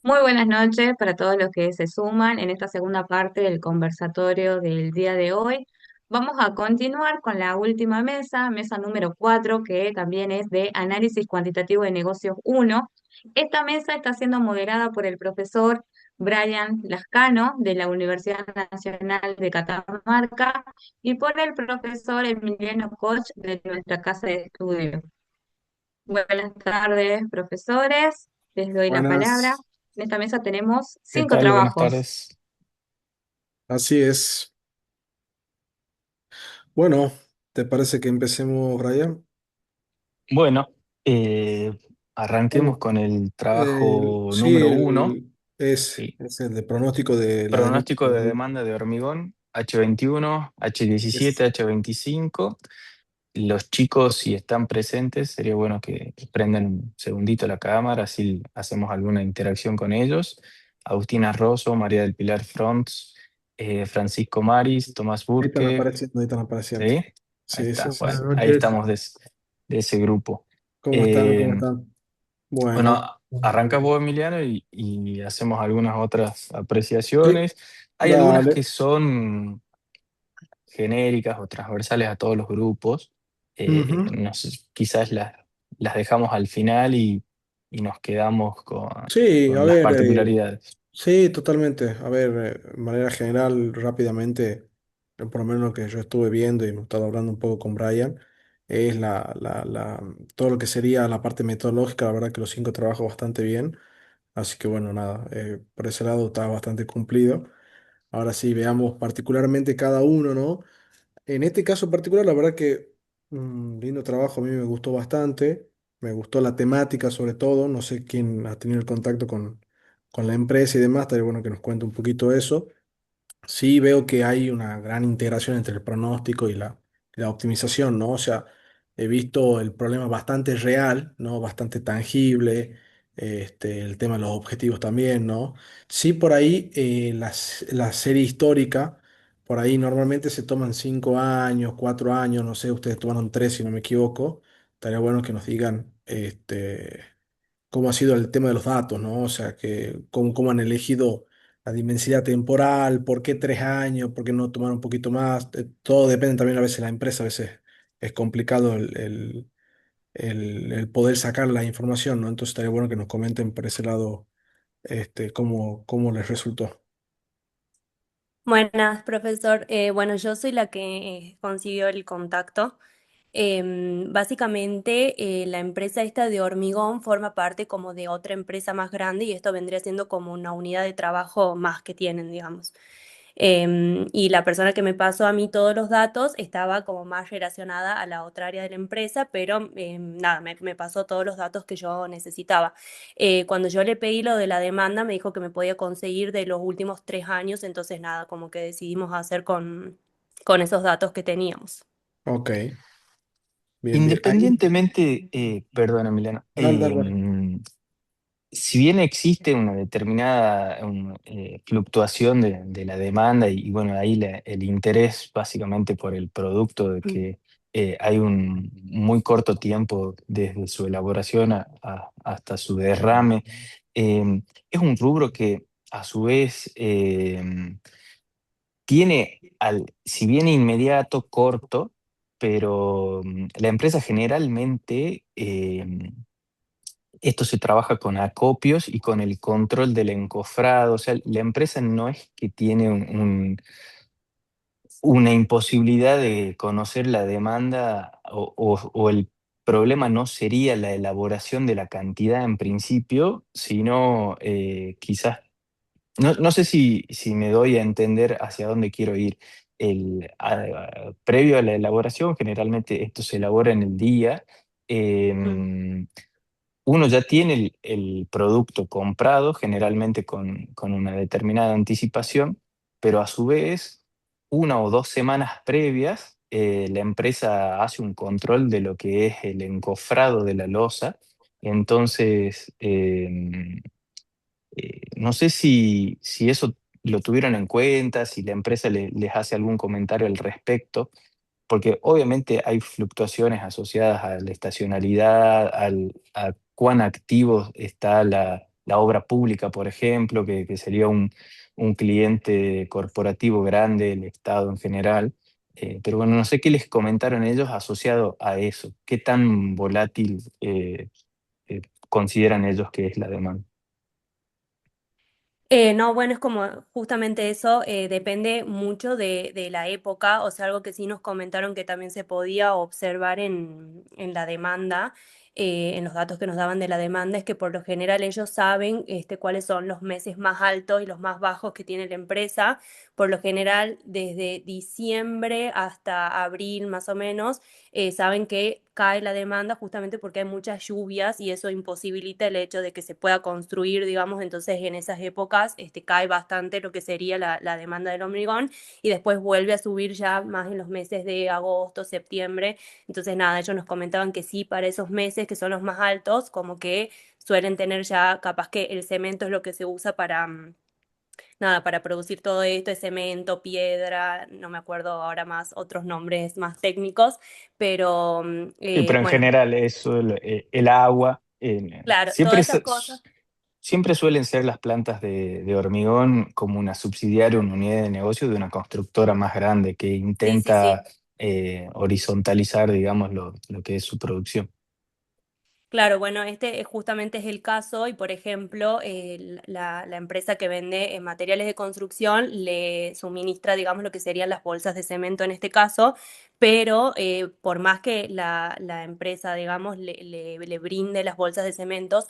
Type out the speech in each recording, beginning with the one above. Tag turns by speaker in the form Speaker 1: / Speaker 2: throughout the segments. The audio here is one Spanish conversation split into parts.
Speaker 1: Muy buenas noches para todos los que se suman en esta segunda parte del conversatorio del día de hoy. Vamos a continuar con la última mesa, mesa número 4, que también es de Análisis Cuantitativo de Negocios uno. Esta mesa está siendo moderada por el profesor Brian Lascano de la Universidad Nacional de Catamarca y por el profesor Emiliano Koch de nuestra casa de estudio. Buenas tardes, profesores. Les doy la palabra.
Speaker 2: Buenas,
Speaker 1: En esta mesa tenemos
Speaker 2: ¿qué
Speaker 1: cinco
Speaker 2: tal? Buenas
Speaker 1: trabajos.
Speaker 2: tardes.
Speaker 3: Así es. Bueno, ¿te parece que empecemos, Brian?
Speaker 2: Bueno, eh, arranquemos
Speaker 3: Bueno,
Speaker 2: con el trabajo
Speaker 3: sí,
Speaker 2: número uno, sí.
Speaker 3: es el de pronóstico de la demanda.
Speaker 2: Pronóstico de demanda de hormigón, H21, H17,
Speaker 3: Es,
Speaker 2: H25. Los chicos, si están presentes, sería bueno que prendan un segundito la cámara, así hacemos alguna interacción con ellos. Agustina Rosso, María del Pilar Fronts, Francisco Maris, Tomás Burke,
Speaker 3: ahí están apareciendo.
Speaker 2: ¿sí? Ahí
Speaker 3: Sí, sí,
Speaker 2: está,
Speaker 3: sí,
Speaker 2: bueno,
Speaker 3: sí.
Speaker 4: Buenas
Speaker 2: ahí
Speaker 4: noches.
Speaker 2: estamos de ese grupo.
Speaker 3: ¿Cómo están? ¿Cómo
Speaker 2: Eh,
Speaker 3: están? Bueno,
Speaker 2: bueno, arranca vos, Emiliano, y hacemos algunas otras
Speaker 3: sí,
Speaker 2: apreciaciones. Hay algunas que
Speaker 3: dale.
Speaker 2: son genéricas o transversales a todos los grupos.
Speaker 3: Ujú.
Speaker 2: No sé, quizás las dejamos al final y nos quedamos
Speaker 3: Sí, a
Speaker 2: con las
Speaker 3: ver,
Speaker 2: particularidades.
Speaker 3: sí, totalmente. A ver, de manera general, rápidamente, por lo menos lo que yo estuve viendo y hemos estado hablando un poco con Brian, es todo lo que sería la parte metodológica. La verdad que los cinco trabajo bastante bien. Así que bueno, nada, por ese lado está bastante cumplido. Ahora sí, veamos particularmente cada uno, ¿no? En este caso particular, la verdad que lindo trabajo, a mí me gustó bastante. Me gustó la temática sobre todo. No sé quién ha tenido el contacto con la empresa y demás. Estaría bueno que nos cuente un poquito eso. Sí, veo que hay una gran integración entre el pronóstico y la optimización, ¿no? O sea, he visto el problema bastante real, ¿no? Bastante tangible, el tema de los objetivos también, ¿no? Sí, por ahí la serie histórica, por ahí normalmente se toman 5 años, 4 años, no sé, ustedes tomaron tres si no me equivoco. Estaría bueno que nos digan, cómo ha sido el tema de los datos, ¿no? O sea, cómo han elegido la dimensidad temporal, por qué 3 años, por qué no tomar un poquito más. Todo depende también a veces de la empresa, a veces es complicado el poder sacar la información, ¿no? Entonces estaría bueno que nos comenten por ese lado, cómo les resultó.
Speaker 4: Buenas, profesor. Bueno, yo soy la que consiguió el contacto. Básicamente, la empresa esta de hormigón forma parte como de otra empresa más grande y esto vendría siendo como una unidad de trabajo más que tienen, digamos. Y la persona que me pasó a mí todos los datos estaba como más relacionada a la otra área de la empresa, pero nada, me pasó todos los datos que yo necesitaba. Cuando yo le pedí lo de la demanda, me dijo que me podía conseguir de los últimos 3 años, entonces nada, como que decidimos hacer con esos datos que teníamos.
Speaker 3: Ok, bien, bien. Ahí,
Speaker 2: Independientemente, perdón, Emiliano,
Speaker 3: dale, dale, dale.
Speaker 2: si bien existe una determinada fluctuación de la demanda y bueno, ahí el interés básicamente por el producto de
Speaker 4: Mm.
Speaker 2: que hay un muy corto tiempo desde su elaboración hasta su derrame, es un rubro que a su vez tiene, si bien inmediato, corto, pero la empresa generalmente esto se trabaja con acopios y con el control del encofrado. O sea, la empresa no es que tiene una imposibilidad de conocer la demanda o el problema no sería la elaboración de la cantidad en principio, sino quizás, no sé si me doy a entender hacia dónde quiero ir. Previo a la elaboración, generalmente esto se elabora en el día.
Speaker 4: Mm.
Speaker 2: em, Uno ya tiene el producto comprado, generalmente con una determinada anticipación, pero a su vez, 1 o 2 semanas previas, la empresa hace un control de lo que es el encofrado de la loza. Entonces, no sé si eso lo tuvieron en cuenta, si la empresa les hace algún comentario al respecto, porque obviamente hay fluctuaciones asociadas a la estacionalidad, a cuán activo está la obra pública, por ejemplo, que sería un cliente corporativo grande, el Estado en general. Pero bueno, no sé qué les comentaron ellos asociado a eso. ¿Qué tan volátil eh, consideran ellos que es la demanda?
Speaker 4: No, bueno, es como justamente eso, depende mucho de la época, o sea, algo que sí nos comentaron que también se podía observar en la demanda, en los datos que nos daban de la demanda, es que por lo general ellos saben cuáles son los meses más altos y los más bajos que tiene la empresa. Por lo general, desde diciembre hasta abril más o menos, saben que cae la demanda justamente porque hay muchas lluvias y eso imposibilita el hecho de que se pueda construir, digamos, entonces en esas épocas cae bastante lo que sería la demanda del hormigón y después vuelve a subir ya más en los meses de agosto, septiembre. Entonces, nada, ellos nos comentaban que sí, para esos meses que son los más altos, como que suelen tener ya, capaz que el cemento es lo que se usa para nada, para producir todo esto, es cemento, piedra, no me acuerdo ahora más otros nombres más técnicos, pero
Speaker 2: Sí, pero en
Speaker 4: bueno,
Speaker 2: general eso, el agua,
Speaker 4: claro,
Speaker 2: siempre,
Speaker 4: todas esas cosas.
Speaker 2: siempre suelen ser las plantas de hormigón como una subsidiaria, una unidad de negocio de una constructora más grande que
Speaker 4: Sí, sí,
Speaker 2: intenta
Speaker 4: sí.
Speaker 2: horizontalizar, digamos, lo que es su producción.
Speaker 4: Claro, bueno, justamente es el caso y, por ejemplo, la empresa que vende materiales de construcción le suministra, digamos, lo que serían las bolsas de cemento en este caso, pero por más que la empresa, digamos, le brinde las bolsas de cementos,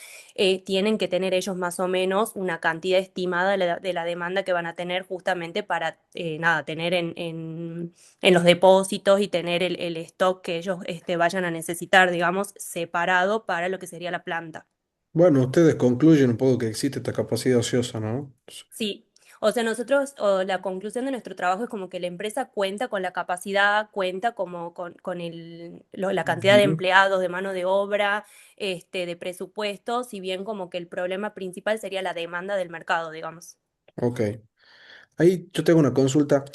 Speaker 4: tienen que tener ellos más o menos una cantidad estimada de la demanda que van a tener justamente para, nada, tener en los depósitos y tener el stock que ellos vayan a necesitar, digamos, separado para lo que sería la planta.
Speaker 3: Bueno, ustedes concluyen un poco que existe esta capacidad ociosa, ¿no?
Speaker 4: Sí, o sea, nosotros, o la conclusión de nuestro trabajo es como que la empresa cuenta con la capacidad, cuenta como con la cantidad de
Speaker 3: Ujú.
Speaker 4: empleados, de mano de obra, de presupuesto, si bien como que el problema principal sería la demanda del mercado, digamos.
Speaker 3: Ok. Ahí yo tengo una consulta.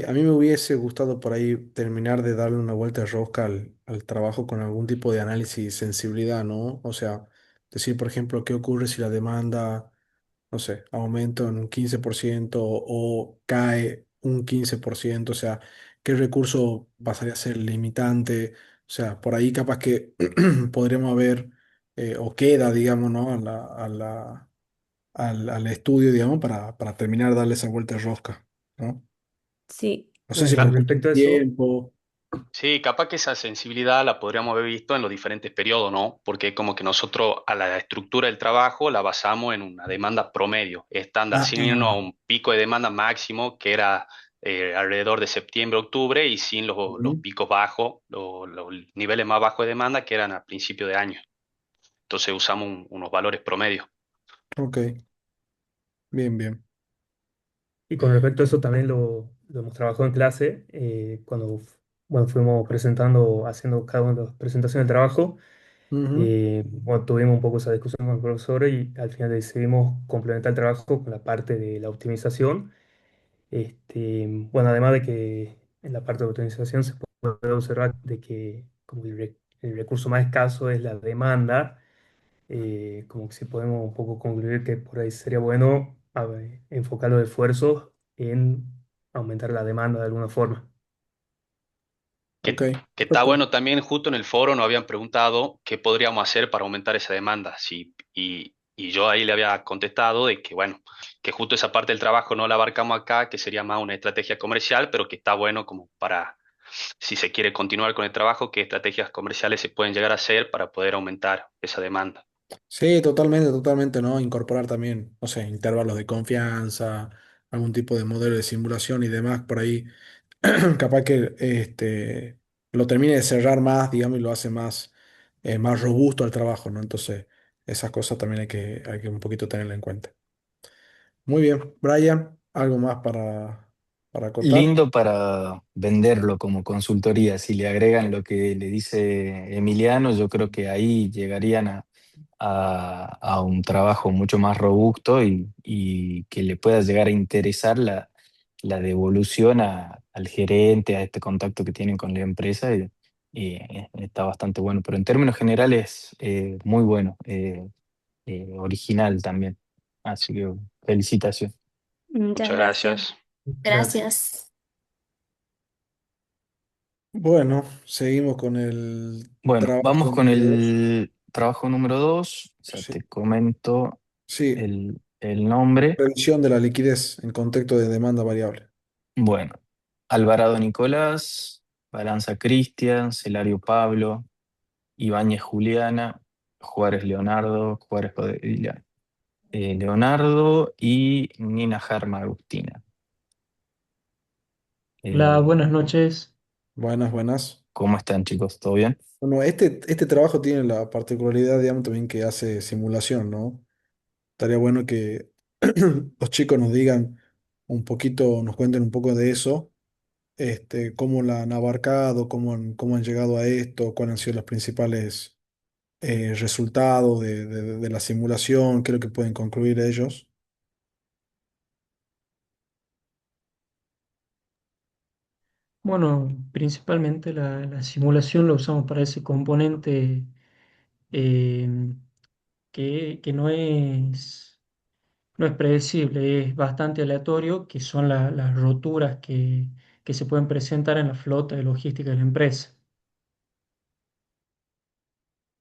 Speaker 3: A mí me hubiese gustado por ahí terminar de darle una vuelta de rosca al trabajo con algún tipo de análisis de sensibilidad, ¿no? O sea, decir, por ejemplo, qué ocurre si la demanda, no sé, aumenta en un 15% o cae un 15%, o sea, qué recurso pasaría a ser limitante. O sea, por ahí capaz que podríamos ver, o queda, digamos, ¿no? Al estudio, digamos, para terminar de darle esa vuelta de rosca, ¿no?
Speaker 4: Sí.
Speaker 3: No sé
Speaker 5: Bueno,
Speaker 3: si
Speaker 5: con
Speaker 3: con
Speaker 5: respecto a eso,
Speaker 3: tiempo.
Speaker 5: sí, capaz que esa sensibilidad la podríamos haber visto en los diferentes periodos, ¿no? Porque como que nosotros a la estructura del trabajo la basamos en una demanda promedio, estándar, sin irnos a
Speaker 3: Ah,
Speaker 5: un pico de demanda máximo que era alrededor de septiembre, octubre y sin los
Speaker 3: ujú,
Speaker 5: picos bajos, los niveles más bajos de demanda que eran a principio de año. Entonces usamos unos valores promedio.
Speaker 3: ok, bien, bien.
Speaker 5: Y con respecto a eso también lo hemos trabajado en clase, cuando bueno, fuimos presentando, haciendo cada una de las presentaciones del trabajo.
Speaker 3: Ujú,
Speaker 5: Bueno, tuvimos un poco esa discusión con el profesor y al final decidimos complementar el trabajo con la parte de la optimización. Bueno, además de que en la parte de optimización se puede observar de que como el recurso más escaso es la demanda, como que sí podemos un poco concluir que por ahí sería bueno enfocar los esfuerzos en aumentar la demanda de alguna forma.
Speaker 3: ok,
Speaker 5: Que está
Speaker 3: perfecto.
Speaker 5: bueno también, justo en el foro nos habían preguntado qué podríamos hacer para aumentar esa demanda. Sí, y yo ahí le había contestado de que, bueno, que justo esa parte del trabajo no la abarcamos acá, que sería más una estrategia comercial, pero que está bueno como para, si se quiere continuar con el trabajo, qué estrategias comerciales se pueden llegar a hacer para poder aumentar esa demanda.
Speaker 3: Sí, totalmente, totalmente, ¿no? Incorporar también, no sé, intervalos de confianza, algún tipo de modelo de simulación y demás por ahí. Capaz que lo termine de cerrar más, digamos, y lo hace más, más robusto al trabajo, ¿no? Entonces, esas cosas también hay que un poquito tenerla en cuenta. Muy bien, Brian, ¿algo más para acotar?
Speaker 2: Lindo para venderlo como consultoría. Si le agregan lo que le dice Emiliano, yo creo que ahí llegarían a un trabajo mucho más robusto y que le pueda llegar a interesar la devolución al gerente, a este contacto que tienen con la empresa. Y está bastante bueno. Pero en términos generales, muy bueno. original también. Así que felicitaciones.
Speaker 4: Muchas
Speaker 2: Muchas
Speaker 4: gracias.
Speaker 2: gracias.
Speaker 5: Gracias.
Speaker 4: Gracias.
Speaker 3: Bueno, seguimos con el
Speaker 2: Bueno, vamos
Speaker 3: trabajo
Speaker 2: con
Speaker 3: número dos.
Speaker 2: el trabajo número 2. Ya
Speaker 3: Sí,
Speaker 2: te comento
Speaker 3: sí,
Speaker 2: el nombre.
Speaker 3: revisión de la liquidez en contexto de demanda variable.
Speaker 2: Bueno, Alvarado Nicolás, Balanza Cristian, Celario Pablo, Ibáñez Juliana, Juárez Leonardo, Juárez Padilla, Leonardo y Nina Germa Agustina.
Speaker 6: Hola,
Speaker 2: Eh,
Speaker 6: buenas noches.
Speaker 3: Buenas, buenas.
Speaker 2: ¿Cómo están, chicos? ¿Todo bien?
Speaker 3: Bueno, este trabajo tiene la particularidad, digamos, también que hace simulación, ¿no? Estaría bueno que los chicos nos digan un poquito, nos cuenten un poco de eso, cómo la han abarcado, cómo han llegado a esto, cuáles han sido los principales resultados de la simulación, qué es lo que pueden concluir ellos.
Speaker 6: Bueno, principalmente la simulación la usamos para ese componente eh, que no es predecible, es bastante aleatorio, que son las roturas que se pueden presentar en la flota de logística de la empresa.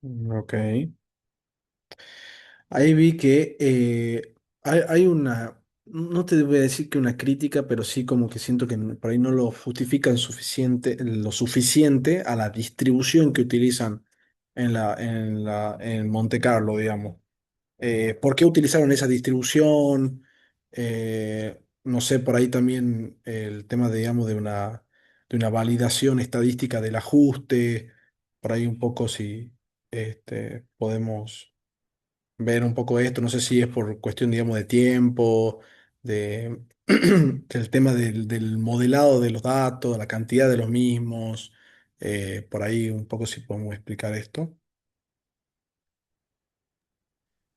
Speaker 3: Ok. Ahí vi que hay una, no te voy a decir que una crítica, pero sí como que siento que por ahí no lo justifican lo suficiente a la distribución que utilizan en Monte Carlo, digamos. ¿Por qué utilizaron esa distribución? No sé, por ahí también el tema, digamos, de una validación estadística del ajuste, por ahí un poco si podemos ver un poco esto. No sé si es por cuestión, digamos, de tiempo, de, del tema del modelado de los datos, la cantidad de los mismos. Por ahí un poco si podemos explicar esto.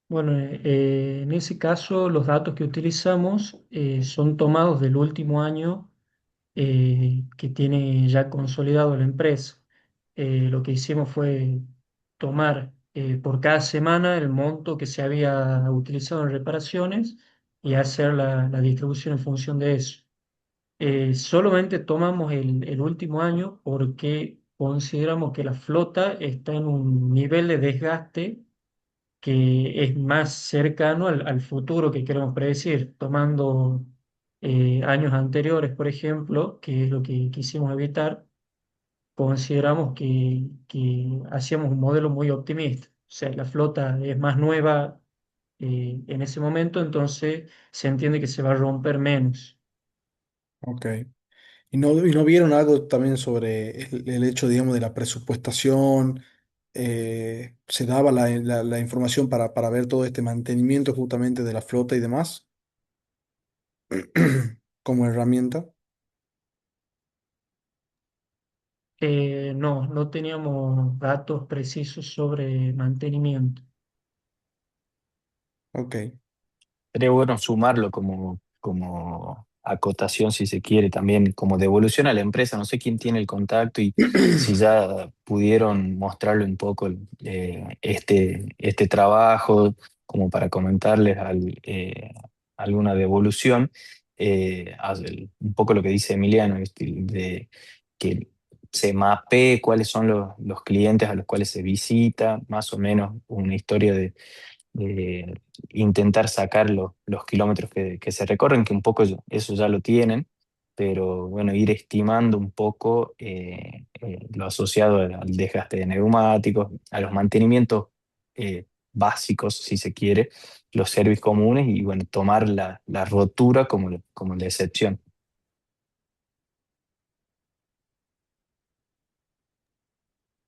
Speaker 6: Bueno, en ese caso los datos que utilizamos son tomados del último año que tiene ya consolidado la empresa. Lo que hicimos fue tomar por cada semana el monto que se había utilizado en reparaciones y hacer la distribución en función de eso. Solamente tomamos el último año porque consideramos que la flota está en un nivel de desgaste que es más cercano al futuro que queremos predecir, tomando años anteriores, por ejemplo, que es lo que quisimos evitar. Consideramos que hacíamos un modelo muy optimista. O sea, la flota es más nueva en ese momento, entonces se entiende que se va a romper menos.
Speaker 3: Ok. Y no vieron algo también sobre el hecho, digamos, de la presupuestación? ¿Se daba la información para ver todo este mantenimiento justamente de la flota y demás como herramienta?
Speaker 6: No, no teníamos datos precisos sobre mantenimiento.
Speaker 3: Ok.
Speaker 2: Sería bueno sumarlo como acotación, si se quiere, también como devolución a la empresa. No sé quién tiene el contacto y si ya pudieron mostrarle un poco este trabajo, como para comentarles alguna devolución. Un poco lo que dice Emiliano, ¿viste? De que se mapee cuáles son los clientes a los cuales se visita, más o menos una historia de intentar sacar los kilómetros que se recorren, que un poco eso ya lo tienen, pero bueno, ir estimando un poco lo asociado al desgaste de neumáticos, a los mantenimientos básicos, si se quiere, los servicios comunes y bueno, tomar la rotura como la excepción.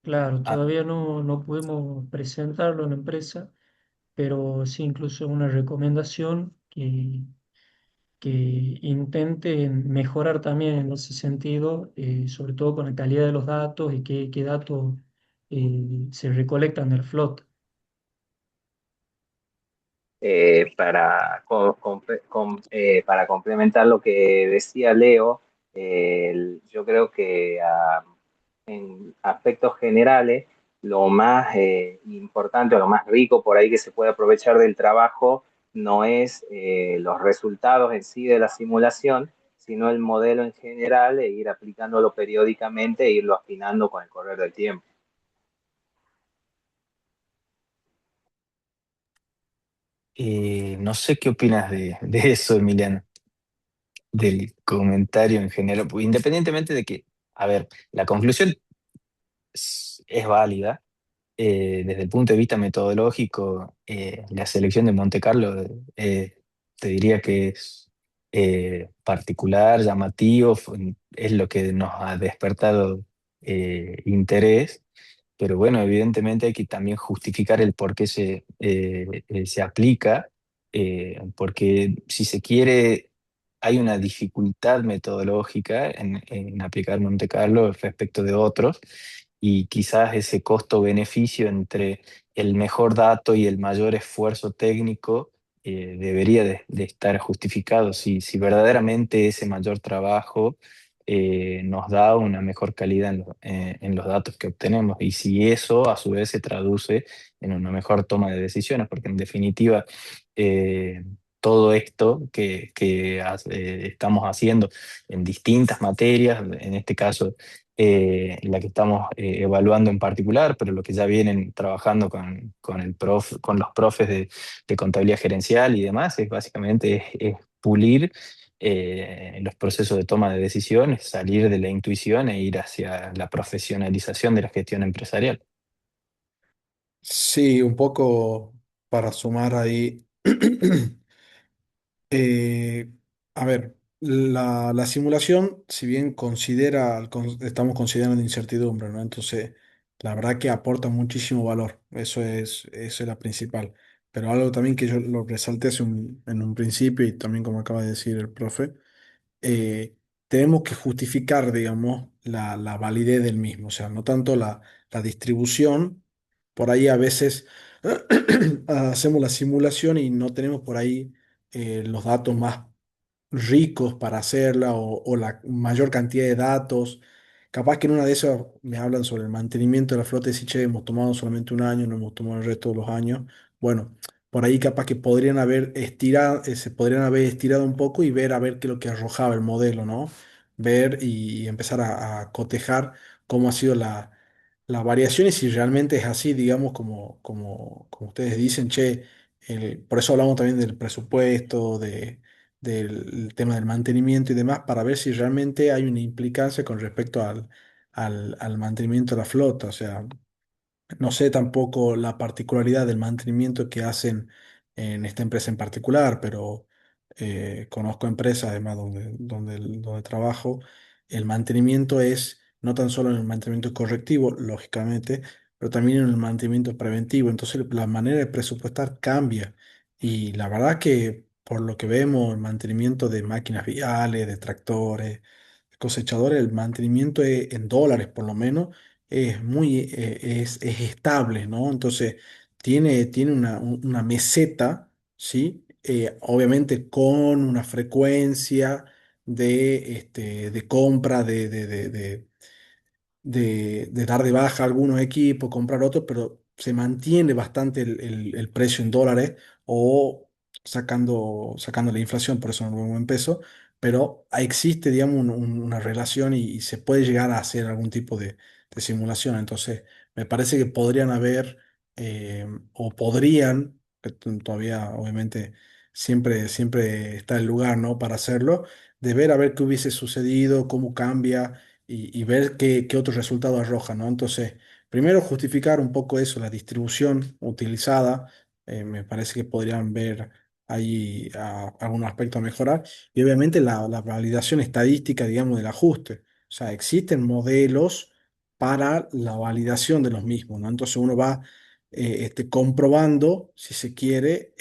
Speaker 6: Claro,
Speaker 2: Ah,
Speaker 6: todavía no pudimos presentarlo en la empresa, pero sí incluso una recomendación que intenten mejorar también en ese sentido, sobre todo con la calidad de los datos y qué datos se recolectan del flot.
Speaker 7: Para complementar lo que decía Leo, yo creo que en aspectos generales lo más importante o lo más rico por ahí que se puede aprovechar del trabajo no es los resultados en sí de la simulación, sino el modelo en general e ir aplicándolo periódicamente e irlo afinando con el correr del tiempo.
Speaker 2: No sé qué opinas de eso, Emiliano, del comentario en general, pues, independientemente de que, a ver, la conclusión es válida. Desde el punto de vista metodológico, la selección de Monte Carlo, te diría que es particular, llamativo, es lo que nos ha despertado interés, pero bueno, evidentemente hay que también justificar el por qué se aplica, porque si se quiere, hay una dificultad metodológica en aplicar Monte Carlo respecto de otros, y quizás ese costo-beneficio entre el mejor dato y el mayor esfuerzo técnico debería de estar justificado si verdaderamente ese mayor trabajo nos da una mejor calidad en los datos que obtenemos, y si eso a su vez se traduce en una mejor toma de decisiones, porque en definitiva todo esto que estamos haciendo en distintas materias, en este caso la que estamos evaluando en particular, pero lo que ya vienen trabajando con los profes de contabilidad gerencial y demás, es básicamente es pulir los procesos de toma de decisiones, salir de la intuición e ir hacia la profesionalización de la gestión empresarial.
Speaker 3: Sí, un poco para sumar ahí. Eh, a ver, la simulación, si bien estamos considerando incertidumbre, ¿no? Entonces, la verdad que aporta muchísimo valor, eso es la principal. Pero algo también que yo lo resalté en un principio y también como acaba de decir el profe, eh, tenemos que justificar, digamos, la validez del mismo, o sea, no tanto la distribución, por ahí a veces hacemos la simulación y no tenemos por ahí los datos más ricos para hacerla o la mayor cantidad de datos. Capaz que en una de esas me hablan sobre el mantenimiento de la flota y si, che, hemos tomado solamente un año, no hemos tomado el resto de los años. Bueno, por ahí capaz que se podrían haber estirado un poco y ver a ver qué es lo que arrojaba el modelo, ¿no? Ver y empezar a cotejar cómo ha sido la variación y si realmente es así, digamos, como ustedes dicen, che, por eso hablamos también del presupuesto, del tema del mantenimiento y demás, para ver si realmente hay una implicancia con respecto al mantenimiento de la flota. O sea, no sé tampoco la particularidad del mantenimiento que hacen en esta empresa en particular, pero conozco empresas además donde trabajo. El mantenimiento es no tan solo en el mantenimiento correctivo, lógicamente, pero también en el mantenimiento preventivo. Entonces la manera de presupuestar cambia. Y la verdad que por lo que vemos, el mantenimiento de máquinas viales, de tractores, cosechadores, el mantenimiento en dólares por lo menos es estable, ¿no? Entonces, tiene una meseta, ¿sí? Obviamente con una frecuencia de compra de dar de baja algunos equipos, comprar otros, pero se mantiene bastante el precio en dólares o sacando la inflación, por eso no lo vemos en peso, pero existe, digamos, una relación y se puede llegar a hacer algún tipo de simulación. Entonces, me parece que podrían haber o podrían, que todavía obviamente siempre está el lugar, ¿no? Para hacerlo, de ver a ver qué hubiese sucedido, cómo cambia y ver qué otro resultado arroja, ¿no? Entonces, primero justificar un poco eso, la distribución utilizada, me parece que podrían ver ahí algún aspecto a mejorar, y obviamente la validación estadística, digamos, del ajuste. O sea, existen modelos para la validación de los mismos, ¿no? Entonces uno va comprobando, si se quiere,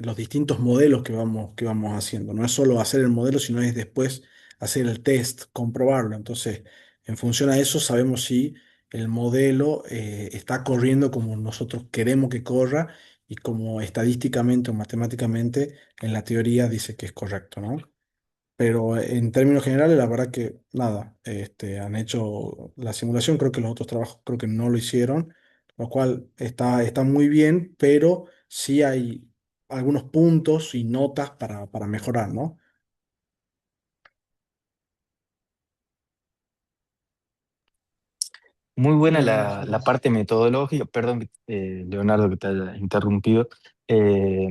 Speaker 3: los distintos modelos que vamos haciendo. No es solo hacer el modelo, sino es después hacer el test, comprobarlo. Entonces, en función a eso, sabemos si el modelo está corriendo como nosotros queremos que corra y como estadísticamente o matemáticamente en la teoría dice que es correcto, ¿no? Pero en términos generales, la verdad que nada, han hecho la simulación, creo que los otros trabajos creo que no lo hicieron. lo cual está muy bien, pero sí hay algunos puntos y notas para mejorar, ¿no?
Speaker 2: Muy buena
Speaker 6: Bien, eso
Speaker 2: la
Speaker 6: es.
Speaker 2: parte metodológica, perdón, Leonardo, que te haya interrumpido. Eh,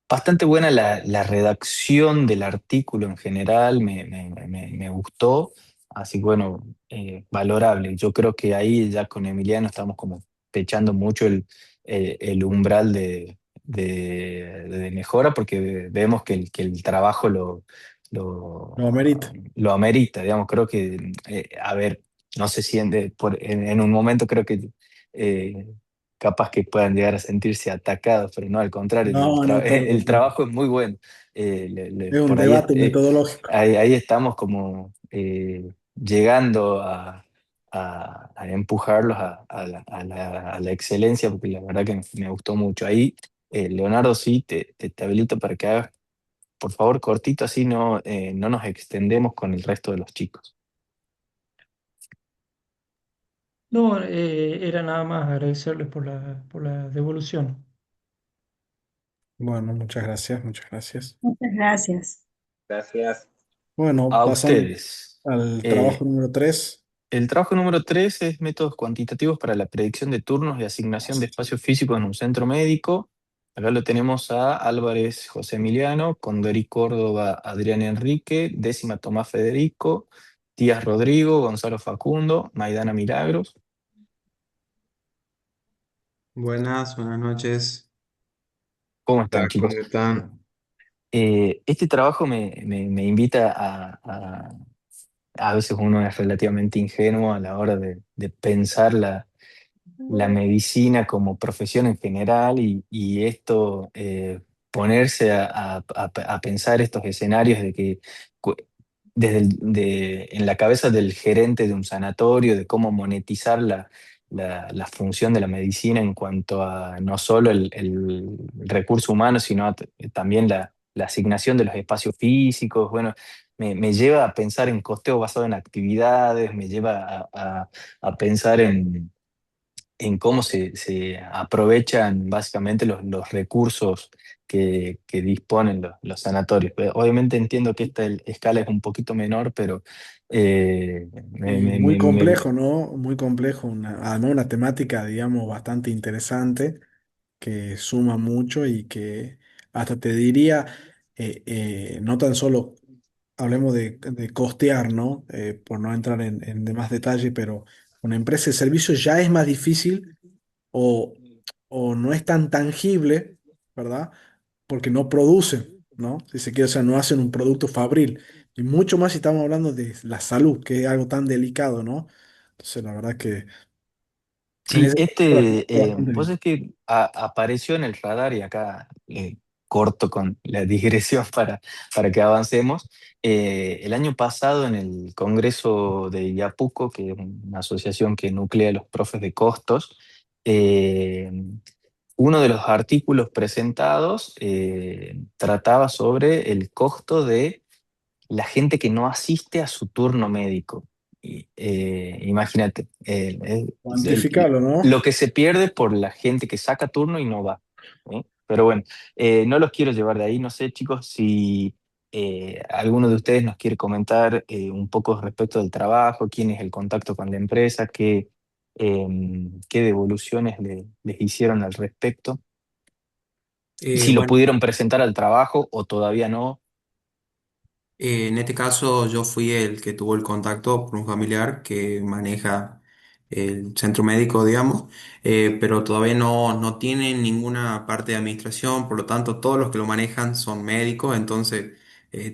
Speaker 2: Bastante buena la redacción del artículo en general, me gustó, así que bueno, valorable. Yo creo que ahí ya con Emiliano estamos como techando mucho el umbral de mejora porque vemos que el trabajo lo,
Speaker 3: Lo amerita.
Speaker 2: lo amerita, digamos, creo que, a ver, no se siente, en un momento creo que... eh, capaz que puedan llegar a sentirse atacados, pero no, al contrario,
Speaker 3: No, no, todo lo
Speaker 2: el
Speaker 3: contrario.
Speaker 2: trabajo es muy bueno.
Speaker 3: Es un
Speaker 2: Por ahí,
Speaker 3: debate metodológico.
Speaker 2: ahí estamos como llegando a empujarlos a la excelencia, porque la verdad que me gustó mucho. Ahí, Leonardo, sí, te habilito para que hagas, por favor, cortito, así no nos extendemos con el resto de los chicos.
Speaker 6: No, era nada más agradecerles por la devolución.
Speaker 3: Bueno, muchas gracias, muchas gracias.
Speaker 1: Muchas gracias.
Speaker 7: Gracias.
Speaker 3: Bueno,
Speaker 2: A
Speaker 3: pasamos
Speaker 2: ustedes.
Speaker 3: al trabajo
Speaker 2: Eh,
Speaker 3: número 3.
Speaker 2: El trabajo número 3 es métodos cuantitativos para la predicción de turnos y asignación de espacios físicos en un centro médico. Acá lo tenemos a Álvarez José Emiliano, Condori Córdoba Adrián Enrique, Décima Tomás Federico, Díaz Rodrigo, Gonzalo Facundo, Maidana Milagros.
Speaker 8: Buenas noches.
Speaker 2: ¿Cómo están,
Speaker 8: ¿Cómo
Speaker 2: chicos?
Speaker 8: están?
Speaker 2: Este trabajo me invita a veces uno es relativamente ingenuo a la hora de pensar la medicina como profesión en general y esto, ponerse a pensar estos escenarios de que cu- en la cabeza del gerente de un sanatorio, de cómo monetizar la función de la medicina en cuanto a no solo el recurso humano, sino también la asignación de los espacios físicos. Bueno, me lleva a pensar en costeo basado en actividades, me lleva a pensar en cómo se aprovechan básicamente los recursos que disponen los sanatorios. Obviamente entiendo que esta escala es un poquito menor, pero me,
Speaker 3: Y
Speaker 2: me-
Speaker 3: muy
Speaker 2: me- me-
Speaker 3: complejo, ¿no? Muy complejo, además una temática, digamos, bastante interesante, que suma mucho y que hasta te diría, no tan solo hablemos de costear, ¿no? Por no entrar en demás detalle, pero una empresa de servicios ya es más difícil o, o no es tan tangible, ¿verdad? Porque no producen, ¿no? Si se quiere, o sea, no hacen un producto fabril. Y mucho más si estamos hablando de la salud, que es algo tan delicado, ¿no? Entonces, la verdad que en
Speaker 2: Sí,
Speaker 3: ese sentido la conozco bastante
Speaker 2: vos
Speaker 3: bien.
Speaker 2: es que apareció en el radar y acá corto con la digresión para que avancemos. El año pasado en el Congreso de Iapuco, que es una asociación que nuclea a los profes de costos, eh, uno de los artículos presentados trataba sobre el costo de la gente que no asiste a su turno médico. Imagínate,
Speaker 3: Cuantificarlo, ¿no?
Speaker 2: lo que se pierde por la gente que saca turno y no va. ¿Sí? Pero bueno, no los quiero llevar de ahí. No sé, chicos, si alguno de ustedes nos quiere comentar un poco respecto del trabajo, quién es el contacto con la empresa, qué devoluciones les hicieron al respecto, y si lo
Speaker 8: Bueno,
Speaker 2: pudieron presentar al trabajo o todavía no.
Speaker 8: en este caso yo fui el que tuvo el contacto por un familiar que maneja el centro médico, digamos, pero todavía no tiene ninguna parte de administración, por lo tanto todos los que lo manejan son médicos, entonces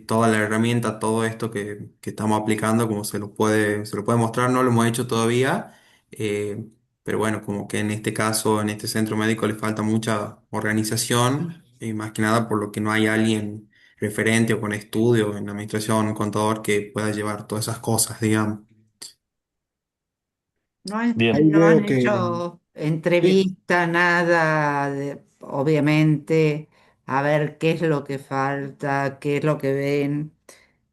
Speaker 8: toda la herramienta, todo esto que estamos aplicando, como se lo puede mostrar, no lo hemos hecho todavía, eh, pero bueno, como que en este caso, en este centro médico le falta mucha organización, y más que nada por lo que no hay alguien referente o con estudio en administración, un contador que pueda llevar todas esas cosas, digamos.
Speaker 2: Bien.
Speaker 3: Ahí
Speaker 9: No han
Speaker 3: veo que
Speaker 9: hecho
Speaker 3: sí,
Speaker 9: entrevista, nada, obviamente, a ver qué es lo que falta, qué es lo que ven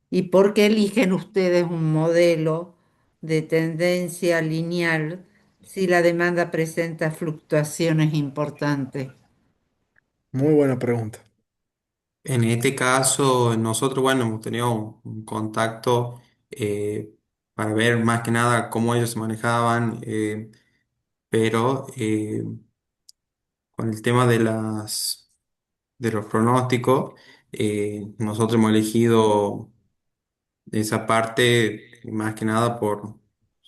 Speaker 9: y por qué eligen ustedes un modelo de tendencia lineal si la demanda presenta fluctuaciones importantes?
Speaker 3: Muy buena pregunta.
Speaker 8: En este caso, nosotros, bueno, hemos tenido un contacto para ver más que nada cómo ellos se manejaban, pero con el tema de los pronósticos, nosotros hemos elegido esa parte más que nada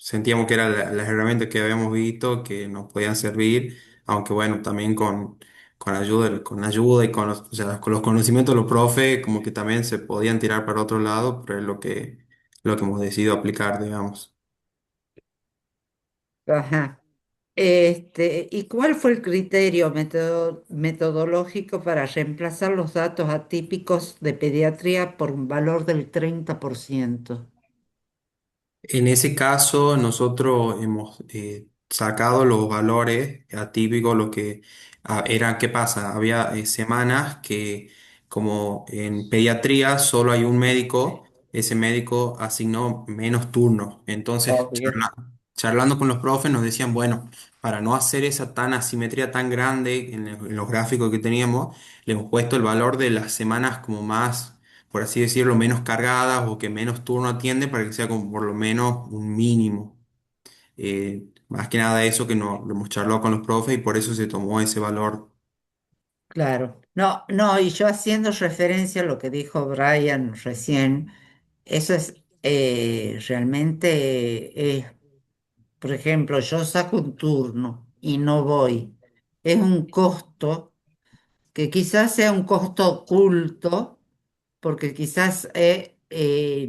Speaker 8: sentíamos que eran las herramientas que habíamos visto que nos podían servir, aunque bueno, también con ayuda y o sea, con los conocimientos de los profes, como que también se podían tirar para otro lado, pero es lo que hemos decidido aplicar, digamos.
Speaker 9: Ajá. ¿Y cuál fue el criterio metodológico para reemplazar los datos atípicos de pediatría por un valor del 30%?
Speaker 8: En ese caso, nosotros hemos sacado los valores atípicos, lo que era, ¿qué pasa? Había semanas que, como en pediatría solo hay un médico, ese médico asignó menos turnos. Entonces,
Speaker 9: Obvio.
Speaker 8: charlando con los profes, nos decían, bueno, para no hacer esa tan asimetría tan grande en los gráficos que teníamos, le hemos puesto el valor de las semanas como más, por así decirlo, menos cargadas o que menos turno atiende para que sea como por lo menos un mínimo. Más que nada eso que no, lo hemos charlado con los profes y por eso se tomó ese valor.
Speaker 9: Claro. No, no, y yo haciendo referencia a lo que dijo Brian recién, eso es realmente, por ejemplo, yo saco un turno y no voy. Es un costo que quizás sea un costo oculto, porque quizás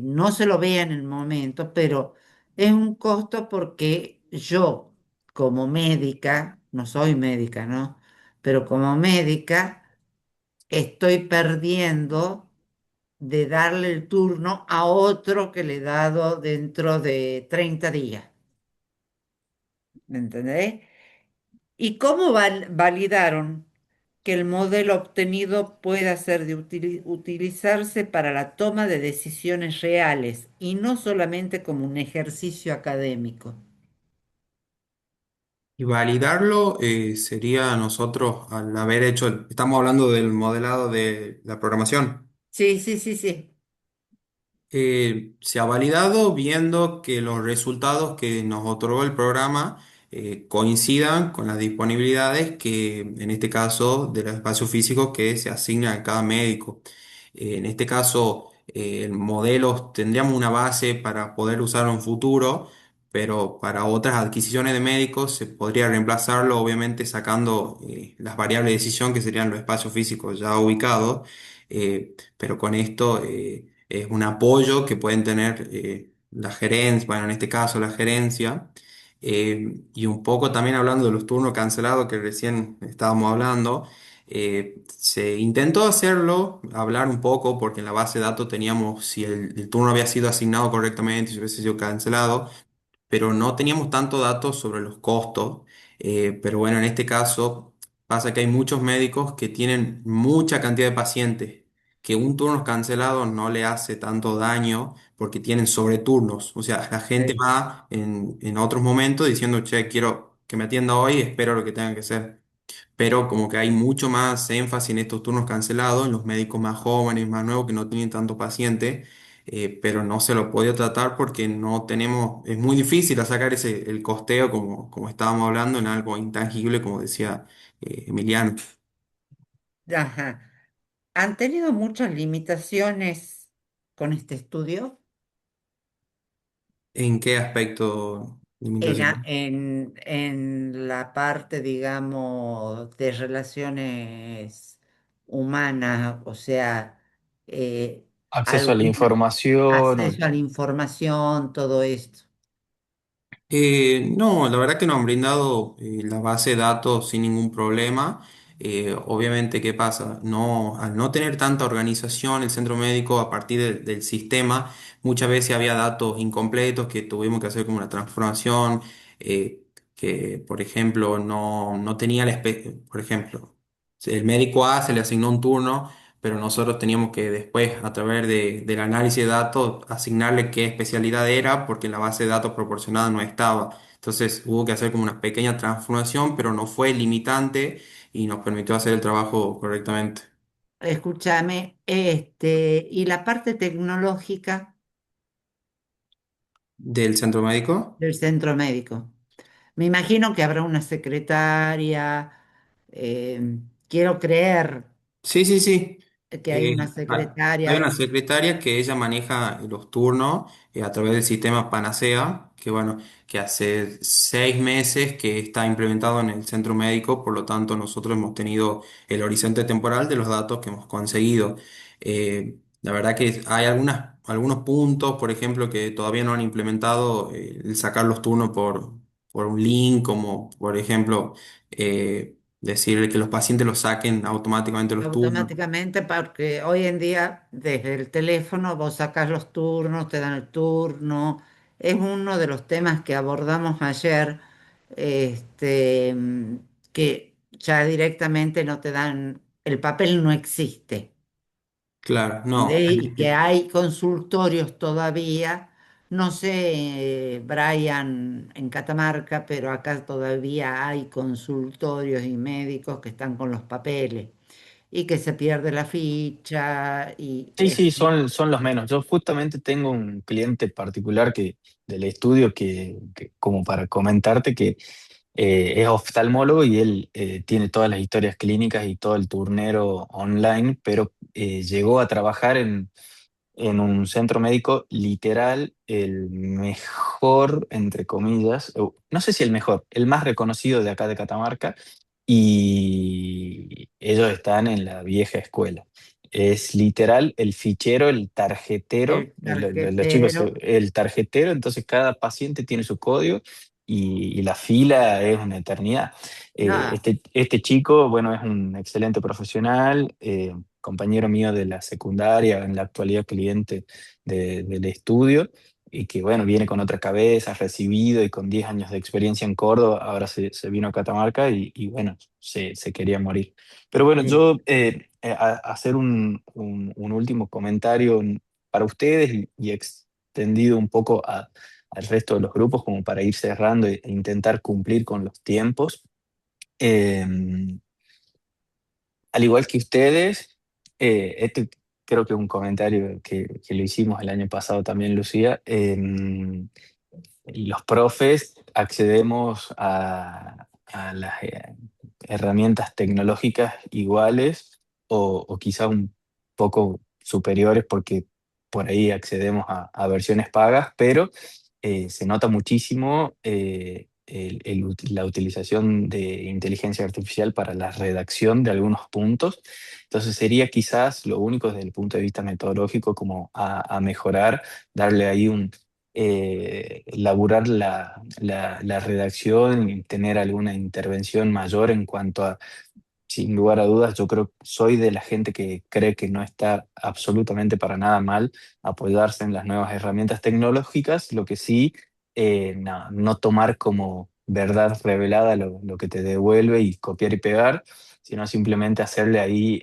Speaker 9: no se lo vea en el momento, pero es un costo porque yo, como médica, no soy médica, ¿no? Pero como médica, estoy perdiendo de darle el turno a otro que le he dado dentro de 30 días. ¿Me entendés? ¿Y cómo validaron que el modelo obtenido pueda ser de utilizarse para la toma de decisiones reales y no solamente como un ejercicio académico?
Speaker 8: Y validarlo sería nosotros al haber hecho, estamos hablando del modelado de la programación.
Speaker 9: Sí, sí, sí, sí.
Speaker 8: Se ha validado viendo que los resultados que nos otorgó el programa coincidan con las disponibilidades que, en este caso, de los espacios físicos que se asignan a cada médico. En este caso, el modelo tendríamos una base para poder usarlo en futuro, pero para otras adquisiciones de médicos se podría reemplazarlo, obviamente, sacando las variables de decisión que serían los espacios físicos ya ubicados. Pero con esto es un apoyo que pueden tener la gerencia, bueno, en este caso la gerencia, y un poco también hablando de los turnos cancelados que recién estábamos hablando, se intentó hacerlo, hablar un poco, porque en la base de datos teníamos si el turno había sido asignado correctamente, si hubiese sido cancelado, pero no teníamos tanto datos sobre los costos. Pero bueno, en este caso pasa que hay muchos médicos que tienen mucha cantidad de pacientes, que un turno cancelado no le hace tanto daño porque tienen sobreturnos. O sea, la gente
Speaker 9: Sí.
Speaker 8: va en otros momentos diciendo, che, quiero que me atienda hoy, espero lo que tenga que hacer, pero como que hay mucho más énfasis en estos turnos cancelados, en los médicos más jóvenes, más nuevos, que no tienen tanto paciente, pero no se lo podía tratar porque no tenemos, es muy difícil a sacar el costeo, como estábamos hablando, en algo intangible, como decía Emiliano.
Speaker 9: Ajá. ¿Han tenido muchas limitaciones con este estudio?
Speaker 8: ¿En qué aspecto limitación?
Speaker 9: En la parte, digamos, de relaciones humanas, o sea, eh,
Speaker 2: Acceso a la
Speaker 9: algún
Speaker 2: información.
Speaker 9: acceso a la información, todo esto.
Speaker 8: No, la verdad que nos han brindado la base de datos sin ningún problema. Obviamente, ¿qué pasa? No, al no tener tanta organización, el centro médico a partir del sistema, muchas veces había datos incompletos que tuvimos que hacer como una transformación, que por ejemplo no tenía por ejemplo, el médico A se le asignó un turno, pero nosotros teníamos que después, a través del análisis de datos, asignarle qué especialidad era, porque en la base de datos proporcionada no estaba. Entonces hubo que hacer como una pequeña transformación, pero no fue limitante y nos permitió hacer el trabajo correctamente.
Speaker 9: Escúchame, y la parte tecnológica
Speaker 8: ¿Del centro médico?
Speaker 9: del centro médico. Me imagino que habrá una secretaria, quiero creer
Speaker 8: Sí, sí, sí.
Speaker 9: que hay una
Speaker 8: Hay
Speaker 9: secretaria.
Speaker 8: una secretaria que ella maneja los turnos a través del sistema Panacea, que bueno, que hace 6 meses que está implementado en el centro médico, por lo tanto nosotros hemos tenido el horizonte temporal de los datos que hemos conseguido. La verdad que hay algunos puntos, por ejemplo, que todavía no han implementado, el sacar los turnos por un link, como por ejemplo decirle que los pacientes los saquen automáticamente los turnos.
Speaker 9: Automáticamente, porque hoy en día desde el teléfono vos sacás los turnos, te dan el turno. Es uno de los temas que abordamos ayer, este, mm, que ya directamente no te dan, el papel no existe.
Speaker 8: Claro, no.
Speaker 9: ¿Entendés? Y que hay consultorios todavía, no sé, Brian, en Catamarca, pero acá todavía hay consultorios y médicos que están con los papeles y que se pierde la ficha y
Speaker 2: Sí,
Speaker 9: es
Speaker 2: sí, son los menos. Yo justamente tengo un cliente particular del estudio como para comentarte, que es oftalmólogo y él tiene todas las historias clínicas y todo el turnero online, pero llegó a trabajar en un centro médico literal, el mejor, entre comillas, o no sé si el mejor, el más reconocido de acá de Catamarca, y ellos están en la vieja escuela. Es literal el fichero, el tarjetero,
Speaker 9: el
Speaker 2: los chicos,
Speaker 9: tarjetero.
Speaker 2: el tarjetero, entonces cada paciente tiene su código y la fila es una eternidad.
Speaker 9: No,
Speaker 2: Este chico, bueno, es un excelente profesional, compañero mío de la secundaria, en la actualidad cliente del estudio, y que bueno, viene con otra cabeza, recibido y con 10 años de experiencia en Córdoba, ahora se vino a Catamarca y bueno, se quería morir. Pero bueno,
Speaker 9: sí.
Speaker 2: yo hacer un último comentario para ustedes y extendido un poco al resto de los grupos como para ir cerrando e intentar cumplir con los tiempos. Em, Al igual que ustedes, este creo que es un comentario que lo hicimos el año pasado también, Lucía. Los profes accedemos a las herramientas tecnológicas iguales o quizá un poco superiores, porque por ahí accedemos a versiones pagas, pero se nota muchísimo la utilización de inteligencia artificial para la redacción de algunos puntos. Entonces sería quizás lo único desde el punto de vista metodológico como a mejorar, darle ahí laburar la redacción y tener alguna intervención mayor en cuanto a, sin lugar a dudas, yo creo, soy de la gente que cree que no está absolutamente para nada mal apoyarse en las nuevas herramientas tecnológicas, lo que sí, no tomar como verdad revelada lo que te devuelve y copiar y pegar, sino simplemente hacerle ahí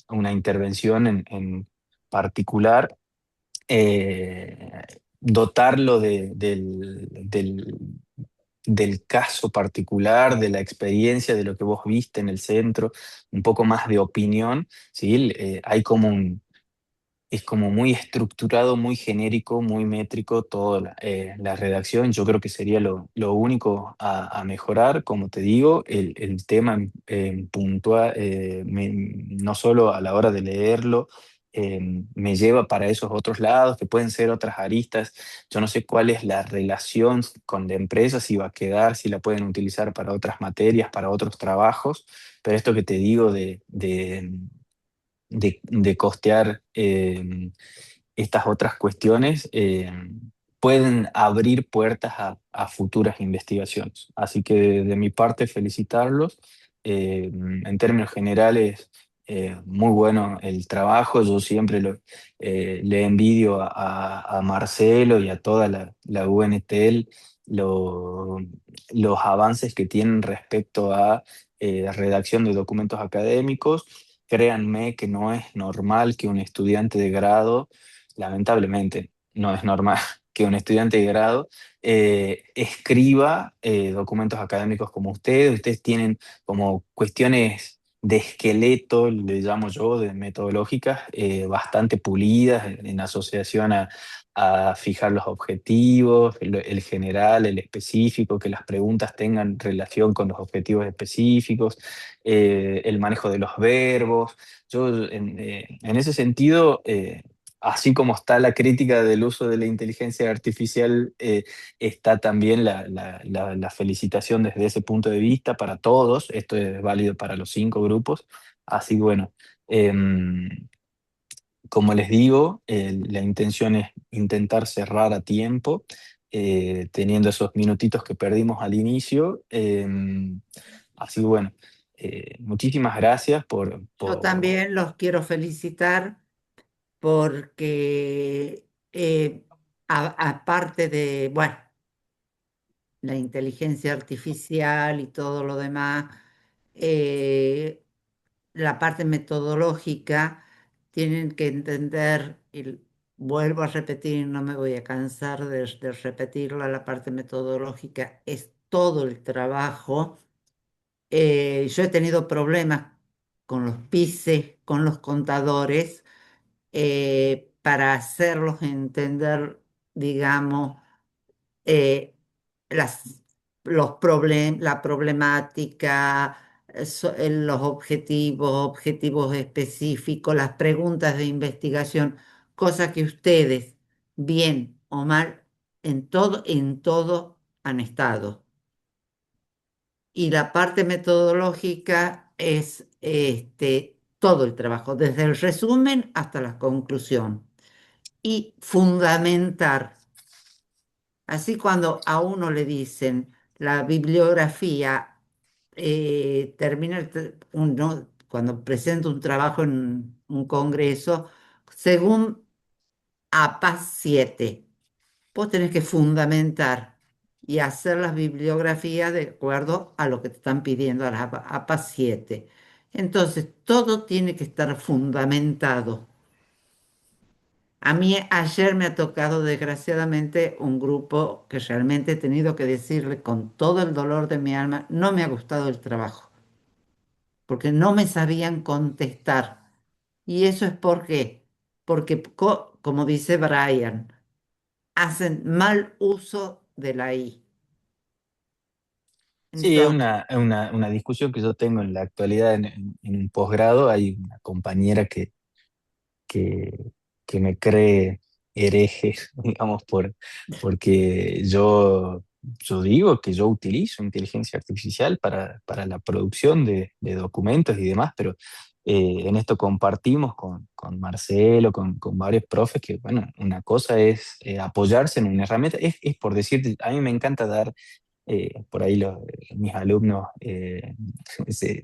Speaker 2: una intervención en particular, eh, dotarlo del caso particular, de la experiencia, de lo que vos viste en el centro, un poco más de opinión, ¿sí? Hay como es como muy estructurado, muy genérico, muy métrico toda la redacción. Yo creo que sería lo único a mejorar, como te digo, el tema en puntual, no solo a la hora de leerlo, me lleva para esos otros lados, que pueden ser otras aristas. Yo no sé cuál es la relación con la empresa, si va a quedar, si la pueden utilizar para otras materias, para otros trabajos, pero esto que te digo de costear estas otras cuestiones, pueden abrir puertas a futuras investigaciones. Así que de mi parte, felicitarlos. En términos generales, muy bueno el trabajo. Yo siempre le envidio a Marcelo y a toda la UNTL lo- los avances que tienen respecto a redacción de documentos académicos. créanme que no es normal que un estudiante de grado, lamentablemente, no es normal que un estudiante de grado escriba documentos académicos como ustedes. Ustedes tienen como cuestiones de esqueleto, le llamo yo, de metodológicas, bastante pulidas en asociación a fijar los objetivos, el general, el específico, que las preguntas tengan relación con los objetivos específicos, el manejo de los verbos. Yo, en ese sentido, así como está la crítica del uso de la inteligencia artificial, está también la felicitación desde ese punto de vista para todos. Esto es válido para los 5 grupos. Así que bueno, como les digo, la intención es intentar cerrar a tiempo, teniendo esos minutitos que perdimos al inicio. Así que bueno, muchísimas gracias
Speaker 9: Yo también los quiero felicitar porque aparte de, bueno, la inteligencia artificial y todo lo demás, eh, la parte metodológica, tienen que entender, y vuelvo a repetir, no me voy a cansar de repetirla, la parte metodológica es todo el trabajo. Yo he tenido problemas con los PICE, con los contadores, para hacerlos entender, digamos, eh, las, la problemática, los objetivos específicos, las preguntas de investigación, cosas que ustedes, bien o mal, en todo han estado. Y la parte metodológica es todo el trabajo, desde el resumen hasta la conclusión. Y fundamentar. Así cuando a uno le dicen la bibliografía, termina cuando presenta un trabajo en un congreso, según APA 7, vos tenés que fundamentar y hacer las bibliografías de acuerdo a lo que te están pidiendo a la APA 7. Entonces, todo tiene que estar fundamentado. A mí ayer me ha tocado desgraciadamente un grupo que realmente he tenido que decirle con todo el dolor de mi alma, no me ha gustado el trabajo, porque no me sabían contestar. ¿Y eso es por qué? Porque, como dice Brian, hacen mal uso de la I.
Speaker 2: Sí, es
Speaker 9: Entonces,
Speaker 2: una discusión que yo tengo en la actualidad en un posgrado. Hay una compañera que, que me cree hereje, digamos, porque yo digo que yo utilizo inteligencia artificial para la producción de documentos y demás, pero en esto compartimos con Marcelo, con varios profes, que bueno, una cosa es apoyarse en una herramienta. Es por decirte, a mí me encanta dar por ahí mis alumnos,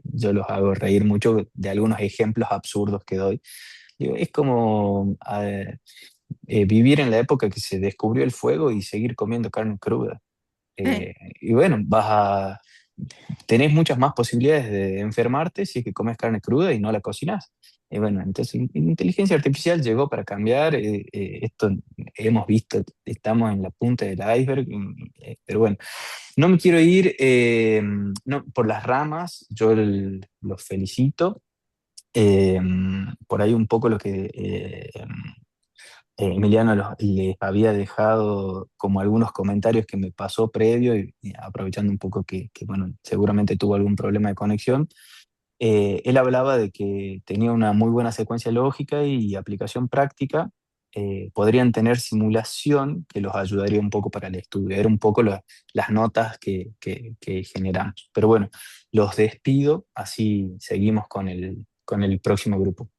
Speaker 2: yo los hago reír mucho de algunos ejemplos absurdos que doy. Digo, es como vivir en la época que se descubrió el fuego y seguir comiendo carne cruda.
Speaker 9: eh,
Speaker 2: Y bueno, tenés muchas más posibilidades de enfermarte si es que comes carne cruda y no la cocinas. Y bueno, entonces inteligencia artificial llegó para cambiar. Esto hemos visto, estamos en la punta del iceberg, pero bueno, no me quiero ir no, por las ramas. Yo los felicito. Eh, por ahí un poco lo que Emiliano les había dejado como algunos comentarios que me pasó previo y aprovechando un poco bueno, seguramente tuvo algún problema de conexión. Él hablaba de que tenía una muy buena secuencia lógica y aplicación práctica. Podrían tener simulación que los ayudaría un poco para el estudio. Era un poco las notas que generamos. Pero bueno, los despido, así seguimos con el próximo grupo.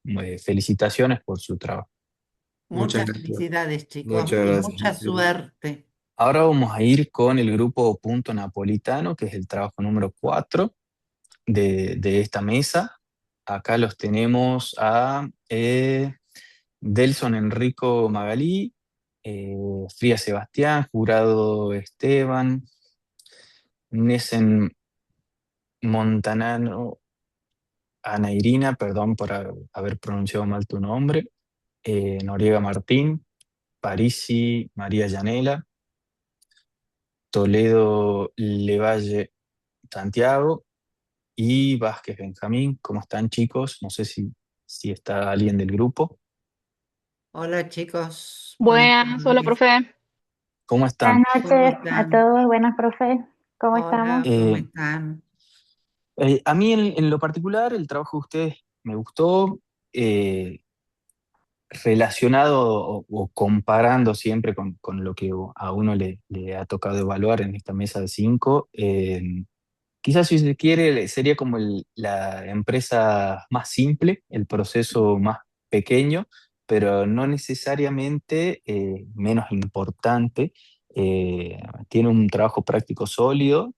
Speaker 2: Felicitaciones por su trabajo.
Speaker 8: Muchas
Speaker 9: muchas
Speaker 8: gracias.
Speaker 9: felicidades, chicos,
Speaker 8: Muchas
Speaker 9: y
Speaker 8: gracias.
Speaker 9: mucha suerte.
Speaker 2: Ahora vamos a ir con el grupo Punto Napolitano, que es el trabajo número 4 de esta mesa. Acá los tenemos a Delson Enrico Magalí, Fría Sebastián, Jurado Esteban, Nesen Montanano Ana Irina, perdón por haber pronunciado mal tu nombre, Noriega Martín, Parisi María Yanela, Toledo Levalle Santiago y Vázquez Benjamín. ¿Cómo están, chicos? No sé si está alguien del grupo.
Speaker 9: Hola chicos, buenas
Speaker 10: Buenas, hola,
Speaker 9: tardes.
Speaker 10: profe.
Speaker 2: ¿Cómo
Speaker 11: Buenas
Speaker 2: están?
Speaker 9: ¿Cómo
Speaker 11: noches a
Speaker 9: están?
Speaker 11: todos, buenas profe, ¿cómo estamos?
Speaker 9: Hola, ¿cómo
Speaker 2: Eh,
Speaker 9: están?
Speaker 2: a mí en lo particular el trabajo de ustedes me gustó, eh, relacionado o comparando siempre con lo que a uno le ha tocado evaluar en esta mesa de cinco. Quizás si se quiere sería como la empresa más simple, el proceso más pequeño, pero no necesariamente menos importante. Tiene un trabajo práctico sólido.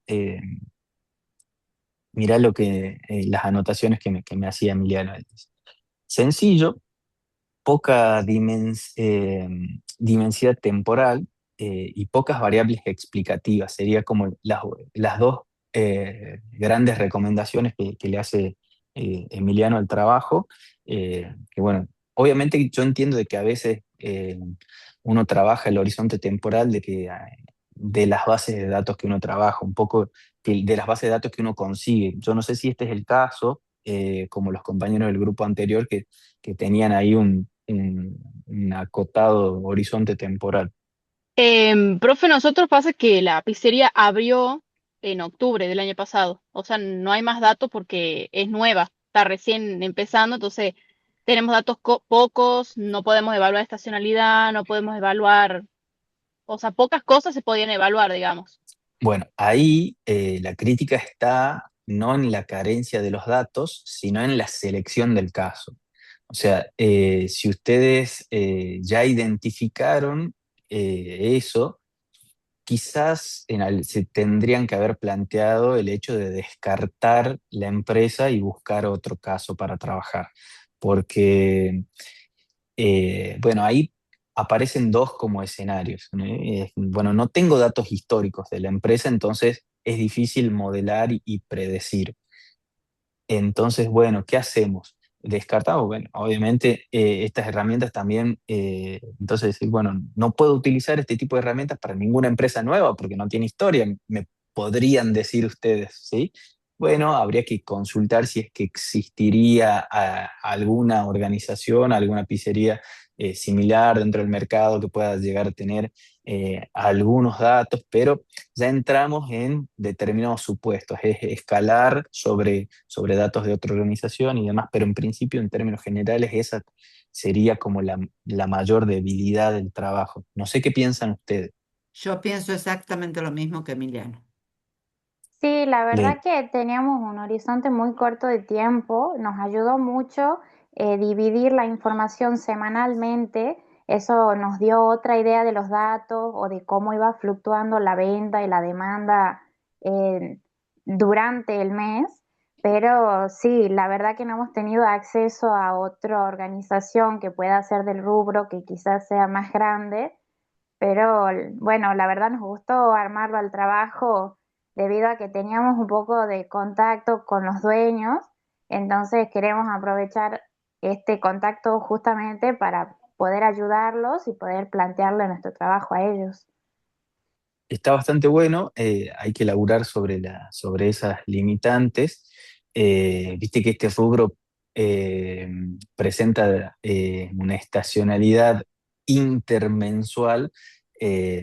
Speaker 2: Mirá las anotaciones que me hacía Emiliano. Sencillo, poca dimensidad temporal, y pocas variables explicativas. Sería como las dos grandes recomendaciones que le hace Emiliano al trabajo. Que bueno, obviamente yo entiendo de que a veces uno trabaja el horizonte temporal de las bases de datos que uno trabaja, un poco de las bases de datos que uno consigue. Yo no sé si este es el caso, como los compañeros del grupo anterior que tenían ahí un acotado horizonte temporal.
Speaker 10: Profe, nosotros pasa que la pizzería abrió en octubre del año pasado. O sea, no hay más datos porque es nueva, está recién empezando, entonces tenemos datos pocos, no podemos evaluar estacionalidad, no podemos evaluar, o sea, pocas cosas se podían evaluar, digamos.
Speaker 2: Bueno, ahí la crítica está no en la carencia de los datos, sino en la selección del caso. O sea, si ustedes ya identificaron eso, quizás se tendrían que haber planteado el hecho de descartar la empresa y buscar otro caso para trabajar. Porque, bueno, ahí aparecen dos como escenarios, ¿no? Bueno, no tengo datos históricos de la empresa, entonces es difícil modelar y predecir. Entonces, bueno, ¿qué hacemos? Descartamos, bueno, obviamente estas herramientas también, entonces decir, bueno, no puedo utilizar este tipo de herramientas para ninguna empresa nueva porque no tiene historia, me podrían decir ustedes, ¿sí? Bueno, habría que consultar si es que existiría alguna organización, alguna pizzería similar dentro del mercado que pueda llegar a tener algunos datos, pero ya entramos en determinados supuestos, es escalar sobre datos de otra organización y demás, pero en principio, en términos generales, esa sería como la mayor debilidad del trabajo. No sé qué piensan ustedes.
Speaker 9: Yo pienso exactamente lo mismo que Emiliano.
Speaker 11: Sí, la verdad
Speaker 2: Le-
Speaker 11: que teníamos un horizonte muy corto de tiempo, nos ayudó mucho dividir la información semanalmente, eso nos dio otra idea de los datos o de cómo iba fluctuando la venta y la demanda eh, durante el mes, pero sí, la verdad que no hemos tenido acceso a otra organización que pueda ser del rubro, que quizás sea más grande. Pero bueno, la verdad nos gustó armarlo al trabajo debido a que teníamos un poco de contacto con los dueños, entonces queremos aprovechar este contacto justamente para poder ayudarlos y poder plantearle nuestro trabajo a ellos.
Speaker 2: Está bastante bueno, hay que laburar sobre esas limitantes. Viste que este rubro eh, presenta una estacionalidad intermensual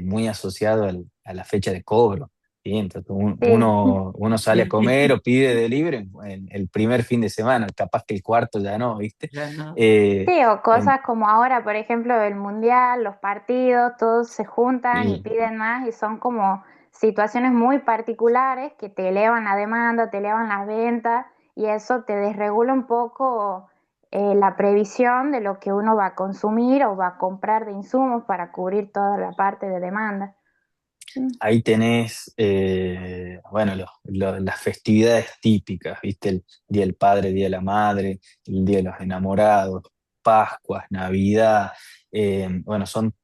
Speaker 2: muy asociado a la fecha de cobro. ¿Sí? Entonces
Speaker 11: Sí.
Speaker 2: uno sale a comer o pide delivery en el primer fin de semana, capaz que el cuarto ya no, ¿viste?
Speaker 9: Ya no.
Speaker 2: Eh,
Speaker 11: Sí, o
Speaker 2: en-
Speaker 11: cosas como ahora, por ejemplo, el mundial, los partidos, todos se juntan y piden más y son como situaciones muy particulares que te elevan la demanda, te elevan las ventas y eso te desregula un poco la previsión de lo que uno va a consumir o va a comprar de insumos para cubrir toda la parte de demanda. Mm.
Speaker 2: Ahí tenés, bueno, las festividades típicas, ¿viste? El Día del Padre, Día de la Madre, el Día de los Enamorados, Pascuas, Navidad. Bueno, son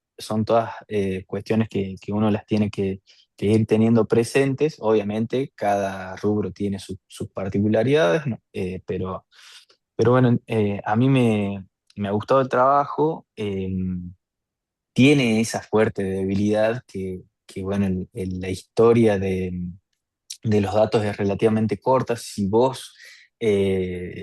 Speaker 2: todas cuestiones que uno las tiene que ir teniendo presentes. Obviamente, cada rubro tiene sus particularidades, ¿no? Pero Pero bueno, a mí me ha gustado el trabajo. Tiene esa fuerte debilidad que bueno, la historia de los datos es relativamente corta. Si vos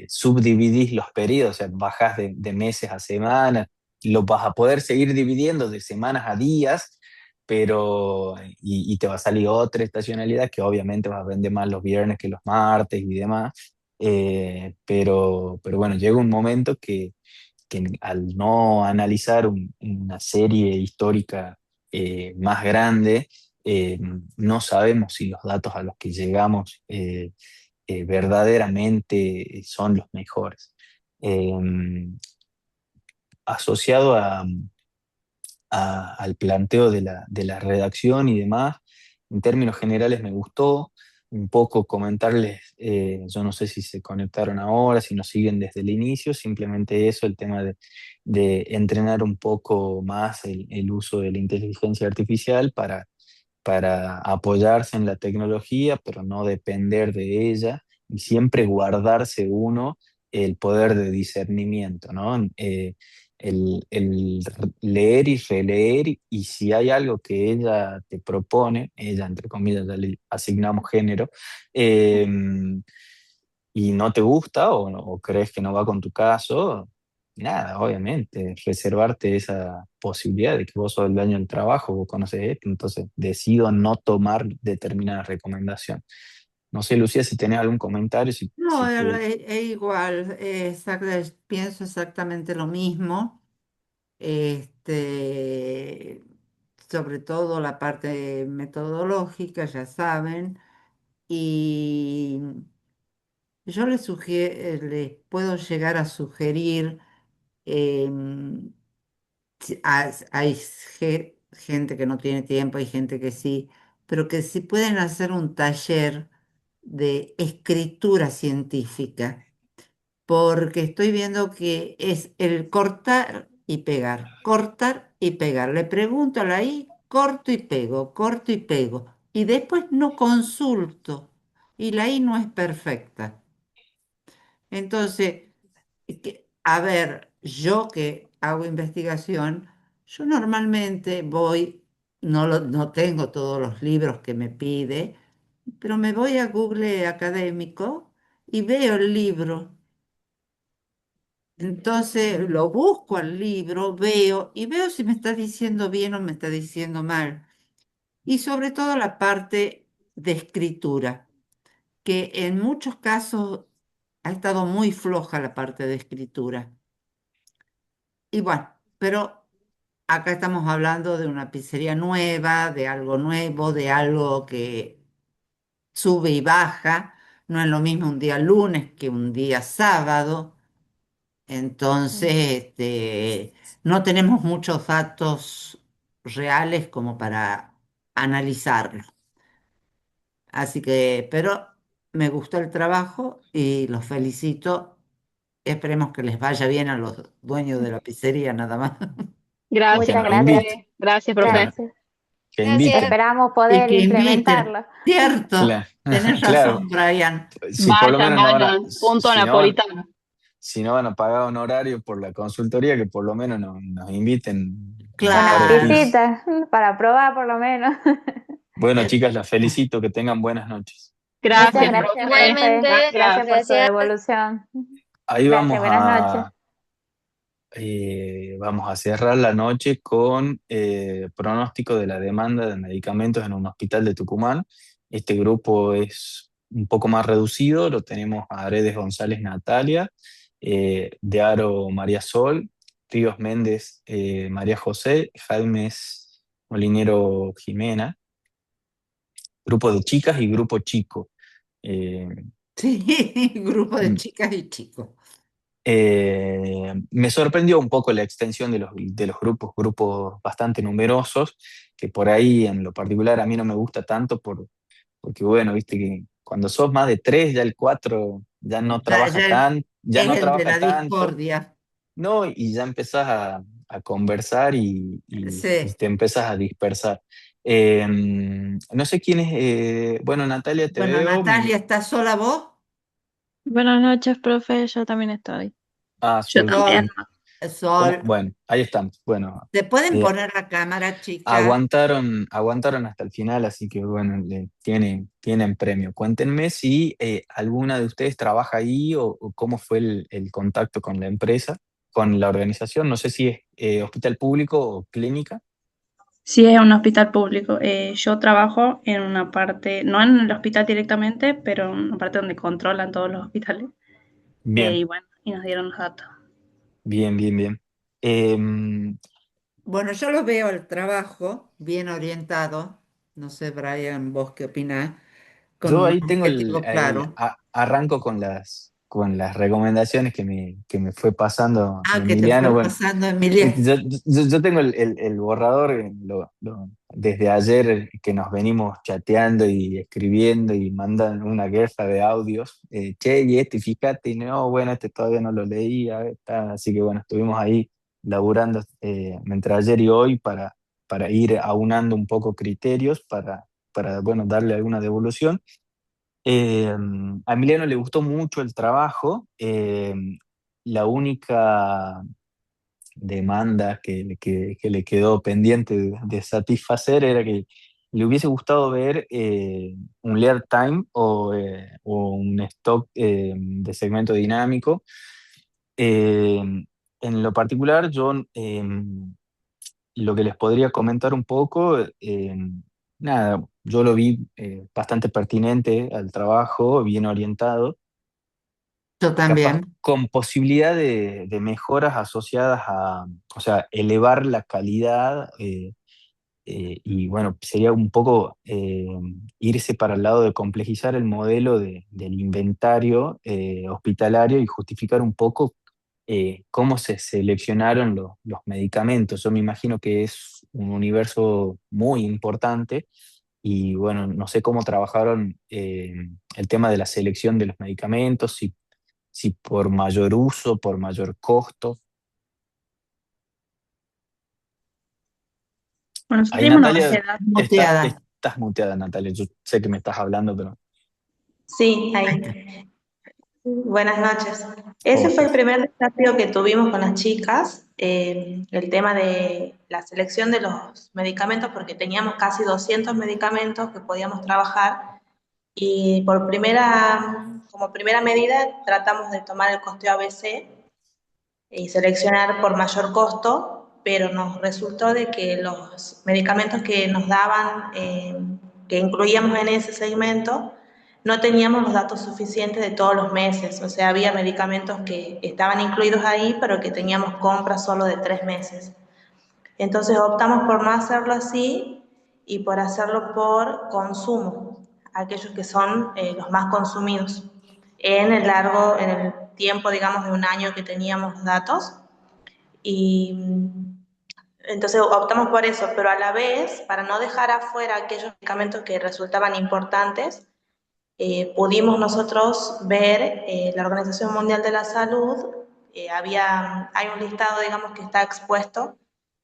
Speaker 2: subdividís los periodos, o sea, bajás de meses a semanas, lo vas a poder seguir dividiendo de semanas a días, y te va a salir otra estacionalidad que obviamente vas a vender más los viernes que los martes y demás. Pero bueno, llega un momento que al no analizar una serie histórica más grande, eh, no sabemos si los datos a los que llegamos verdaderamente son los mejores. Eh, Asociado al planteo de la redacción y demás, en términos generales me gustó. Un poco comentarles, yo no sé si se conectaron ahora, si nos siguen desde el inicio, simplemente eso, el tema de entrenar un poco más el uso de la inteligencia artificial para apoyarse en la tecnología, pero no depender de ella y siempre guardarse uno el poder de discernimiento, ¿no? El leer y releer, y si hay algo que ella te propone, ella entre comillas ya le asignamos género, eh, y no te gusta o crees que no va con tu caso, nada, obviamente, reservarte esa posibilidad de que vos sos el dueño del trabajo, vos conoces esto, entonces decido no tomar determinada recomendación. No sé, Lucía, si tenés algún comentario,
Speaker 9: No,
Speaker 2: si te...
Speaker 9: es igual, pienso exactamente lo mismo. Este, sobre todo la parte metodológica, ya saben, y yo les puedo llegar a sugerir, em, hay gente que no tiene tiempo, hay gente que sí, pero que si pueden hacer un taller de escritura científica, porque estoy viendo que es el cortar y pegar, cortar y pegar. Le pregunto a la I, corto y pego, y después no consulto, y la I no es perfecta. Entonces, a ver, yo que hago investigación, yo normalmente voy, no tengo todos los libros que me pide, pero me voy a Google Académico y veo el libro. Entonces lo busco al libro, veo y veo si me está diciendo bien o me está diciendo mal. Y sobre todo la parte de escritura, que en muchos casos ha estado muy floja la parte de escritura. Y bueno, pero acá estamos hablando de una pizzería nueva, de algo nuevo, de algo que sube y baja. No es lo mismo un día lunes que un día sábado. Entonces,
Speaker 1: Mm.
Speaker 9: no tenemos muchos datos reales como para analizarlo. Así que, pero me gustó el trabajo y los felicito. Esperemos que les vaya bien a los dueños de la pizzería, nada más.
Speaker 2: Y que
Speaker 11: Muchas
Speaker 10: Gracias,
Speaker 2: nos
Speaker 11: gracias.
Speaker 2: invite,
Speaker 10: profe. Gracias,
Speaker 2: que,
Speaker 10: profe.
Speaker 2: no-
Speaker 11: Gracias.
Speaker 2: que
Speaker 1: Gracias.
Speaker 2: inviten.
Speaker 11: Esperamos
Speaker 9: Y
Speaker 11: poder
Speaker 9: que inviten.
Speaker 11: implementarlo.
Speaker 9: Cierto,
Speaker 2: Claro,
Speaker 9: tenés
Speaker 2: claro.
Speaker 9: razón, Brian.
Speaker 2: Si por lo
Speaker 10: Vayan,
Speaker 2: menos no van a,
Speaker 10: vayan. Punto
Speaker 2: si no van,
Speaker 10: napolitano.
Speaker 2: si no van a pagar honorario por la consultoría, que por lo menos nos inviten un par de
Speaker 11: Unas
Speaker 9: Claro.
Speaker 2: pizzas.
Speaker 11: visitas para probar por lo menos.
Speaker 2: Bueno, chicas, las felicito, que tengan buenas noches.
Speaker 11: Muchas
Speaker 10: Gracias,
Speaker 11: gracias,
Speaker 10: profe.
Speaker 1: Igualmente,
Speaker 11: profe.
Speaker 10: Gracias.
Speaker 11: Gracias por su
Speaker 1: gracias.
Speaker 11: devolución.
Speaker 2: Ahí
Speaker 11: Gracias, buenas noches.
Speaker 2: vamos a cerrar la noche con pronóstico de la demanda de medicamentos en un hospital de Tucumán. Este grupo es un poco más reducido, lo tenemos a Aredes González Natalia, De Aro María Sol, Ríos Méndez María José, Jaimes Molinero Jimena, grupo de chicas y grupo chico. Eh,
Speaker 9: Sí, grupo de chicas y chicos.
Speaker 2: Me sorprendió un poco la extensión de los grupos bastante numerosos, que por ahí en lo particular a mí no me gusta tanto porque bueno, viste que cuando sos más de tres, ya el cuatro
Speaker 9: Ya
Speaker 2: ya
Speaker 9: es
Speaker 2: no
Speaker 9: el de
Speaker 2: trabaja
Speaker 9: la
Speaker 2: tanto,
Speaker 9: discordia.
Speaker 2: ¿no? Y ya empezás a conversar y
Speaker 9: Sí.
Speaker 2: te empezás a dispersar. No sé quién es, bueno, Natalia, te
Speaker 9: Bueno,
Speaker 2: veo.
Speaker 9: Natalia, ¿estás sola vos?
Speaker 12: Buenas noches, profe, yo también estoy.
Speaker 2: Ah,
Speaker 1: Yo
Speaker 2: Sol,
Speaker 1: también.
Speaker 9: Sol, Sol,
Speaker 2: Bueno, ahí estamos. Bueno,
Speaker 9: ¿te pueden
Speaker 2: eh,
Speaker 9: poner la cámara, chica?
Speaker 2: aguantaron hasta el final, así que bueno, tienen premio. Cuéntenme si alguna de ustedes trabaja ahí o cómo fue el contacto con la empresa, con la organización. No sé si es hospital público o clínica.
Speaker 13: Sí, es un hospital público. Yo trabajo en una parte, no en el hospital directamente, pero en una parte donde controlan todos los hospitales.
Speaker 2: Bien,
Speaker 13: Y bueno, y nos dieron los datos.
Speaker 2: bien, bien, bien. Em,
Speaker 9: Bueno, yo lo veo el trabajo bien orientado. No sé, Brian, vos qué opinás, con
Speaker 2: Yo
Speaker 9: un
Speaker 2: ahí tengo
Speaker 9: objetivo claro.
Speaker 2: arranco con las recomendaciones que me fue pasando
Speaker 9: Ah, que te
Speaker 2: Emiliano.
Speaker 9: fue
Speaker 2: Bueno,
Speaker 9: pasando, Emilia.
Speaker 2: yo tengo el borrador desde ayer que nos venimos chateando y escribiendo y mandan una guerra de audios. Che, y este, fíjate, y no, bueno, este todavía no lo leí, a ver, así que bueno, estuvimos ahí laburando entre ayer y hoy para ir aunando un poco criterios para bueno, darle alguna devolución. A Emiliano le gustó mucho el trabajo. La única demanda que le quedó pendiente de satisfacer era que le hubiese gustado ver un lead time o un stock de segmento dinámico. Eh, en lo particular, yo lo que les podría comentar un poco, nada, yo lo vi bastante pertinente al trabajo, bien orientado,
Speaker 9: Yo
Speaker 2: capaz
Speaker 9: también.
Speaker 2: con posibilidad de mejoras asociadas a, o sea, elevar la calidad y bueno, sería un poco irse para el lado de complejizar el modelo del inventario hospitalario y justificar un poco cómo se seleccionaron los medicamentos. Yo me imagino que es un universo muy importante y bueno, no sé cómo trabajaron el tema de la selección de los medicamentos, si por mayor uso, por mayor costo.
Speaker 13: Bueno, nosotros
Speaker 2: Ahí
Speaker 13: tenemos una base
Speaker 2: Natalia,
Speaker 13: de datos.
Speaker 9: Muteada.
Speaker 2: estás muteada, Natalia. Yo sé que me estás hablando, pero...
Speaker 14: Sí,
Speaker 9: Ahí está.
Speaker 14: ahí. Buenas noches.
Speaker 2: ¿Cómo
Speaker 14: Ese fue el
Speaker 2: estás?
Speaker 14: primer desafío que tuvimos con las chicas, el tema de la selección de los medicamentos, porque teníamos casi 200 medicamentos que podíamos trabajar y como primera medida tratamos de tomar el costeo ABC y seleccionar por mayor costo, pero nos resultó de que los medicamentos que nos daban, que incluíamos en ese segmento, no teníamos los datos suficientes de todos los meses. O sea, había medicamentos que estaban incluidos ahí, pero que teníamos compras solo de 3 meses. Entonces optamos por no hacerlo así y por hacerlo por consumo, aquellos que son los más consumidos. En el tiempo, digamos, de un año que teníamos datos, y entonces optamos por eso, pero a la vez, para no dejar afuera aquellos medicamentos que resultaban importantes, pudimos nosotros ver, la Organización Mundial de la Salud, hay un listado, digamos, que está expuesto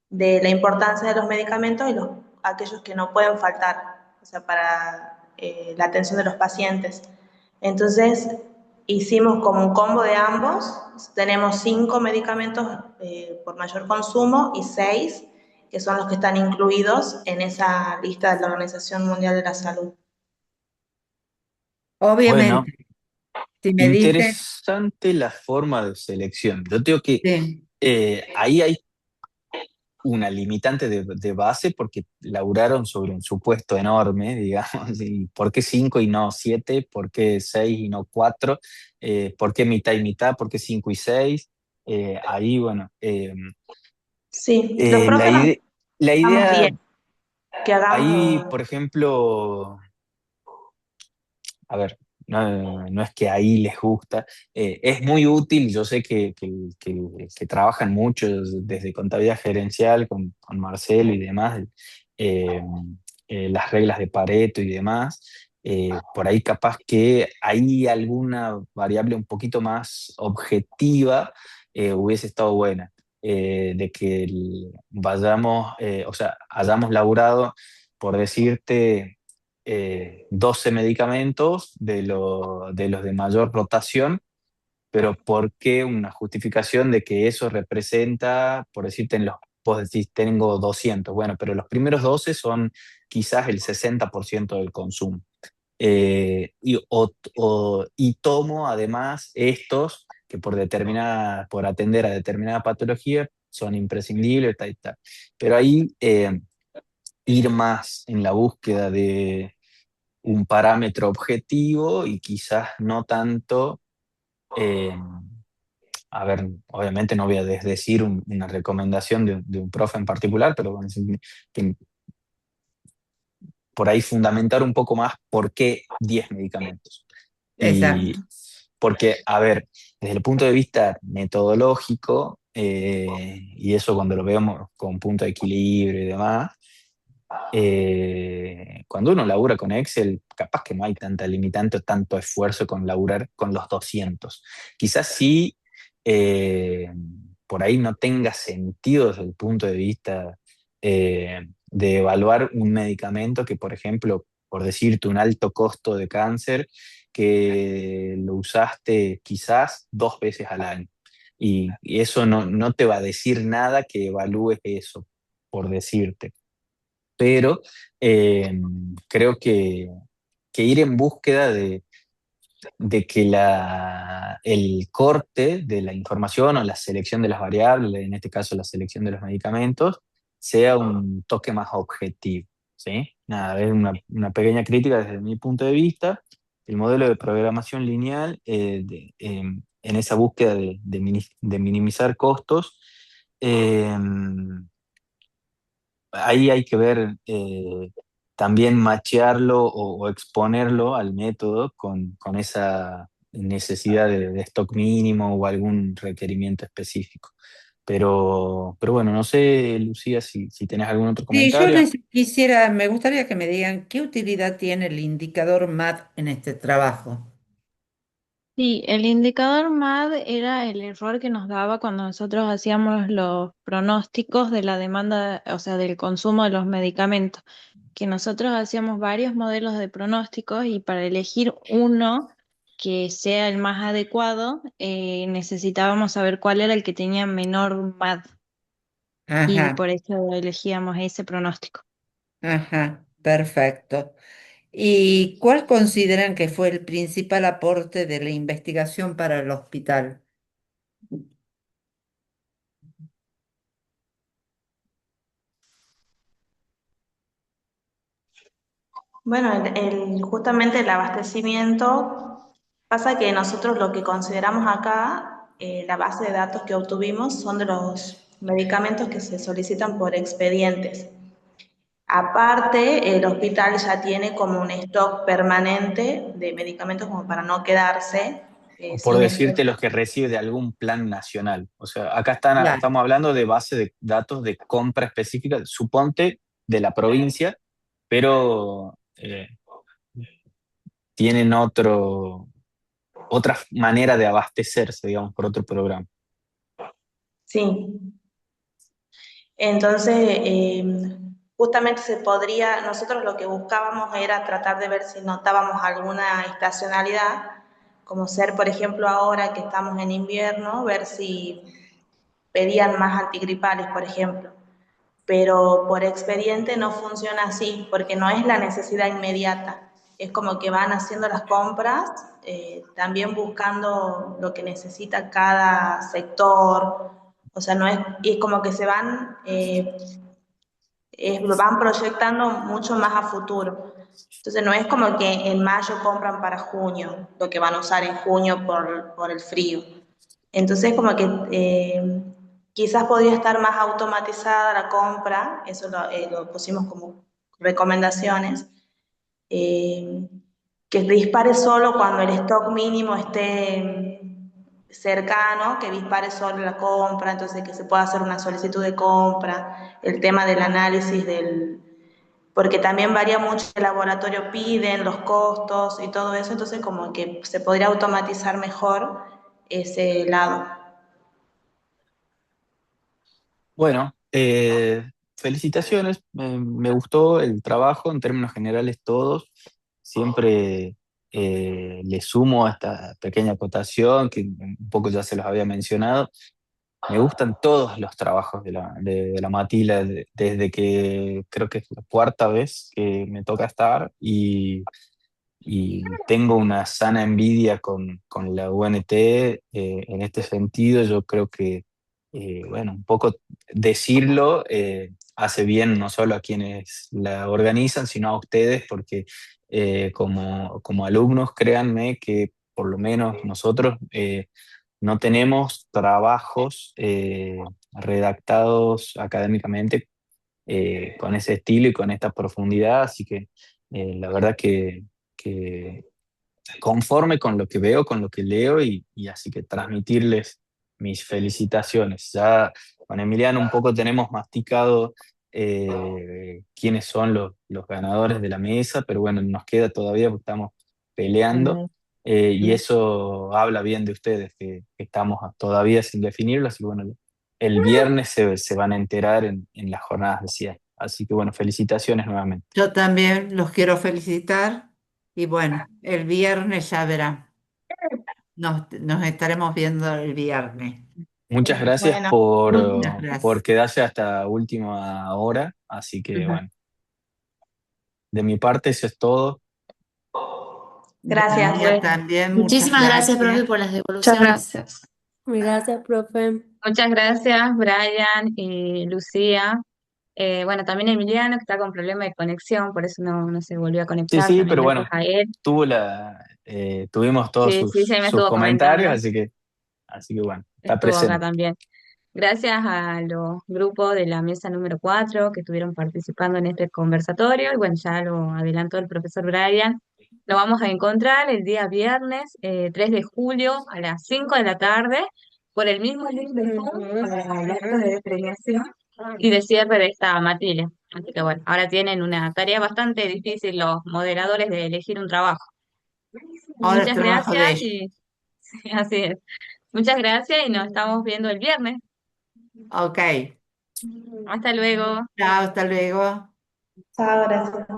Speaker 14: de la importancia de los medicamentos y aquellos que no pueden faltar, o sea, para la atención de los pacientes. Entonces, hicimos como un combo de ambos, tenemos 5 medicamentos por mayor consumo y 6 que son los que están incluidos en esa lista de la Organización Mundial de la Salud.
Speaker 2: Bueno,
Speaker 9: Obviamente, si me dicen,
Speaker 2: interesante la forma de selección. Yo digo que
Speaker 9: sí,
Speaker 2: ahí hay una limitante de base porque laburaron sobre un supuesto enorme, digamos. ¿Y por qué 5 y no 7? ¿Por qué 6 y no 4? ¿Por qué mitad y mitad? ¿Por qué 5 y 6? Ahí, bueno,
Speaker 14: Sí, los
Speaker 2: eh, la
Speaker 14: profes nos
Speaker 2: ide- la
Speaker 14: estamos
Speaker 2: idea
Speaker 14: bien, que
Speaker 2: ahí,
Speaker 14: hagamos.
Speaker 2: por ejemplo, a ver, no es que ahí les gusta, es muy útil, yo sé que trabajan mucho desde contabilidad gerencial con Marcelo y demás, eh, las reglas de Pareto y demás, por ahí capaz que hay alguna variable un poquito más objetiva, hubiese estado buena, de que vayamos, o sea, hayamos laburado, por decirte, 12 medicamentos de los de mayor rotación, pero ¿por qué una justificación de que eso representa, por decirte, vos decís, tengo 200? Bueno, pero los primeros 12 son quizás el 60% del consumo. Y tomo además estos que por atender a determinada patología son imprescindibles, tal y tal. Pero ahí ir más en la búsqueda de un parámetro objetivo y quizás no tanto, eh, a ver, obviamente no voy a decir una recomendación de un profe en particular, pero bueno, que por ahí fundamentar un poco más por qué 10 medicamentos. Y
Speaker 9: Exacto.
Speaker 2: porque, a ver, desde el punto de vista metodológico, y eso cuando lo vemos con punto de equilibrio y demás, cuando uno labura con Excel, capaz que no hay tanta limitante o tanto esfuerzo con laburar con los 200. Quizás sí, eh, por ahí no tenga sentido desde el punto de vista de evaluar un medicamento que, por ejemplo, por decirte, un alto costo de cáncer, que lo usaste quizás 2 veces al año. Y eso no te va a decir nada que evalúes eso, por decirte, pero eh, creo que ir en búsqueda de que el corte de la información o la selección de las variables, en este caso la selección de los medicamentos, sea un toque más objetivo, ¿sí? Nada, es una pequeña crítica desde mi punto de vista. El modelo de programación lineal, en esa búsqueda de minimizar costos, eh, ahí hay que ver, también machearlo o exponerlo al método con esa necesidad de stock mínimo o algún requerimiento específico. Pero bueno, no sé, Lucía, si tenés algún otro
Speaker 9: Sí,
Speaker 2: comentario.
Speaker 9: quisiera, me gustaría que me digan qué utilidad tiene el indicador MAT en este trabajo.
Speaker 12: Sí, el indicador MAD era el error que nos daba cuando nosotros hacíamos los pronósticos de la demanda, o sea, del consumo de los medicamentos, que nosotros hacíamos varios modelos de pronósticos y para elegir uno que sea el más adecuado, necesitábamos saber cuál era el que tenía menor MAD y
Speaker 9: Ajá,
Speaker 12: por eso elegíamos ese pronóstico.
Speaker 9: ajá, perfecto. ¿Y cuál consideran que fue el principal aporte de la investigación para el hospital?
Speaker 14: Bueno, justamente el abastecimiento pasa que nosotros lo que consideramos acá, la base de datos que obtuvimos son de los medicamentos que se solicitan por expedientes. Aparte, el hospital ya tiene como un stock permanente de medicamentos como para no quedarse
Speaker 2: Por
Speaker 14: sin
Speaker 2: decirte,
Speaker 14: stock.
Speaker 2: los que recibe de algún plan nacional. O sea, acá
Speaker 9: Claro,
Speaker 2: estamos hablando de base de datos de compra específica, suponte de la provincia, pero tienen otra manera de abastecerse, digamos, por otro programa.
Speaker 14: Sí, entonces justamente nosotros lo que buscábamos era tratar de ver si notábamos alguna estacionalidad, como ser, por ejemplo, ahora que estamos en invierno, ver si pedían más antigripales, por ejemplo. Pero por expediente no funciona así, porque no es la necesidad inmediata. Es como que van haciendo las compras, también buscando lo que necesita cada sector. O sea, no es, y es como que lo van proyectando mucho más a futuro. Entonces no es como que en mayo compran para junio, lo que van a usar en junio por el frío. Entonces como que quizás podría estar más automatizada la compra, eso lo pusimos como recomendaciones, eh, que dispare solo cuando el stock mínimo esté cercano, que dispare solo la compra, entonces que se pueda hacer una solicitud de compra, el tema del análisis porque también varía mucho el laboratorio piden, los costos y todo eso, entonces como que se podría automatizar mejor ese lado.
Speaker 2: Bueno, felicitaciones, me gustó el trabajo en términos generales todos. Siempre le sumo a esta pequeña acotación que un poco ya se los había mencionado. Me gustan todos los trabajos de la Matila, desde que creo que es la cuarta vez que me toca estar y tengo una sana envidia con la UNT en este sentido. Yo creo que, bueno, un poco decirlo hace bien no solo a quienes la organizan, sino a ustedes, porque como alumnos, créanme que por lo menos nosotros no tenemos trabajos redactados académicamente con ese estilo y con esta profundidad, así que la verdad que conforme con lo que veo, con lo que leo y así que transmitirles mis felicitaciones. Ya con Emiliano un poco tenemos masticado quiénes son los ganadores de la mesa, pero bueno, nos queda todavía porque estamos peleando. Y eso habla bien de ustedes, que estamos todavía sin definirlo, así que bueno, el viernes se van a enterar en las jornadas de cierre. Así que bueno, felicitaciones nuevamente.
Speaker 9: Yo también los quiero felicitar y bueno, el viernes ya verán. Nos estaremos viendo el viernes.
Speaker 2: Muchas gracias
Speaker 11: Bueno,
Speaker 9: Muchas
Speaker 2: por
Speaker 9: gracias.
Speaker 2: quedarse hasta última hora, así que
Speaker 1: Ujú.
Speaker 2: bueno, de mi parte eso es todo.
Speaker 9: De la
Speaker 14: Gracias.
Speaker 9: mía también, muchas
Speaker 15: Muchísimas gracias, profe,
Speaker 9: gracias.
Speaker 15: por las
Speaker 13: Muchas
Speaker 15: devoluciones.
Speaker 13: gracias.
Speaker 4: Gracias, profe.
Speaker 1: Muchas gracias, Brian y Lucía. Bueno, también Emiliano, que está con problema de conexión, por eso no se volvió a
Speaker 2: Sí,
Speaker 1: conectar.
Speaker 2: sí,
Speaker 1: También
Speaker 2: pero
Speaker 1: gracias
Speaker 2: bueno,
Speaker 1: a él.
Speaker 2: tuvimos todos
Speaker 1: Sí, sí, sí, me
Speaker 2: sus
Speaker 1: estuvo
Speaker 2: comentarios,
Speaker 1: comentando.
Speaker 2: así que bueno, está
Speaker 1: Estuvo acá
Speaker 2: presente.
Speaker 1: también. Gracias a los grupos de la mesa número 4 que estuvieron participando en este conversatorio. Y bueno, ya lo adelantó el profesor Brian. Lo vamos a encontrar el día viernes 3 de julio a las 5 de la tarde por el mismo link de Zoom para el acto de premiación y de cierre de esta materia. Así que bueno, ahora tienen una tarea bastante difícil los moderadores de elegir un trabajo.
Speaker 9: Ahora es
Speaker 1: Muchas
Speaker 9: trabajo de
Speaker 1: gracias
Speaker 9: ellos.
Speaker 1: y sí, así es. Muchas gracias y nos estamos viendo el viernes.
Speaker 9: Ok,
Speaker 1: Hasta luego.
Speaker 9: chao, hasta luego.
Speaker 14: Chao, gracias.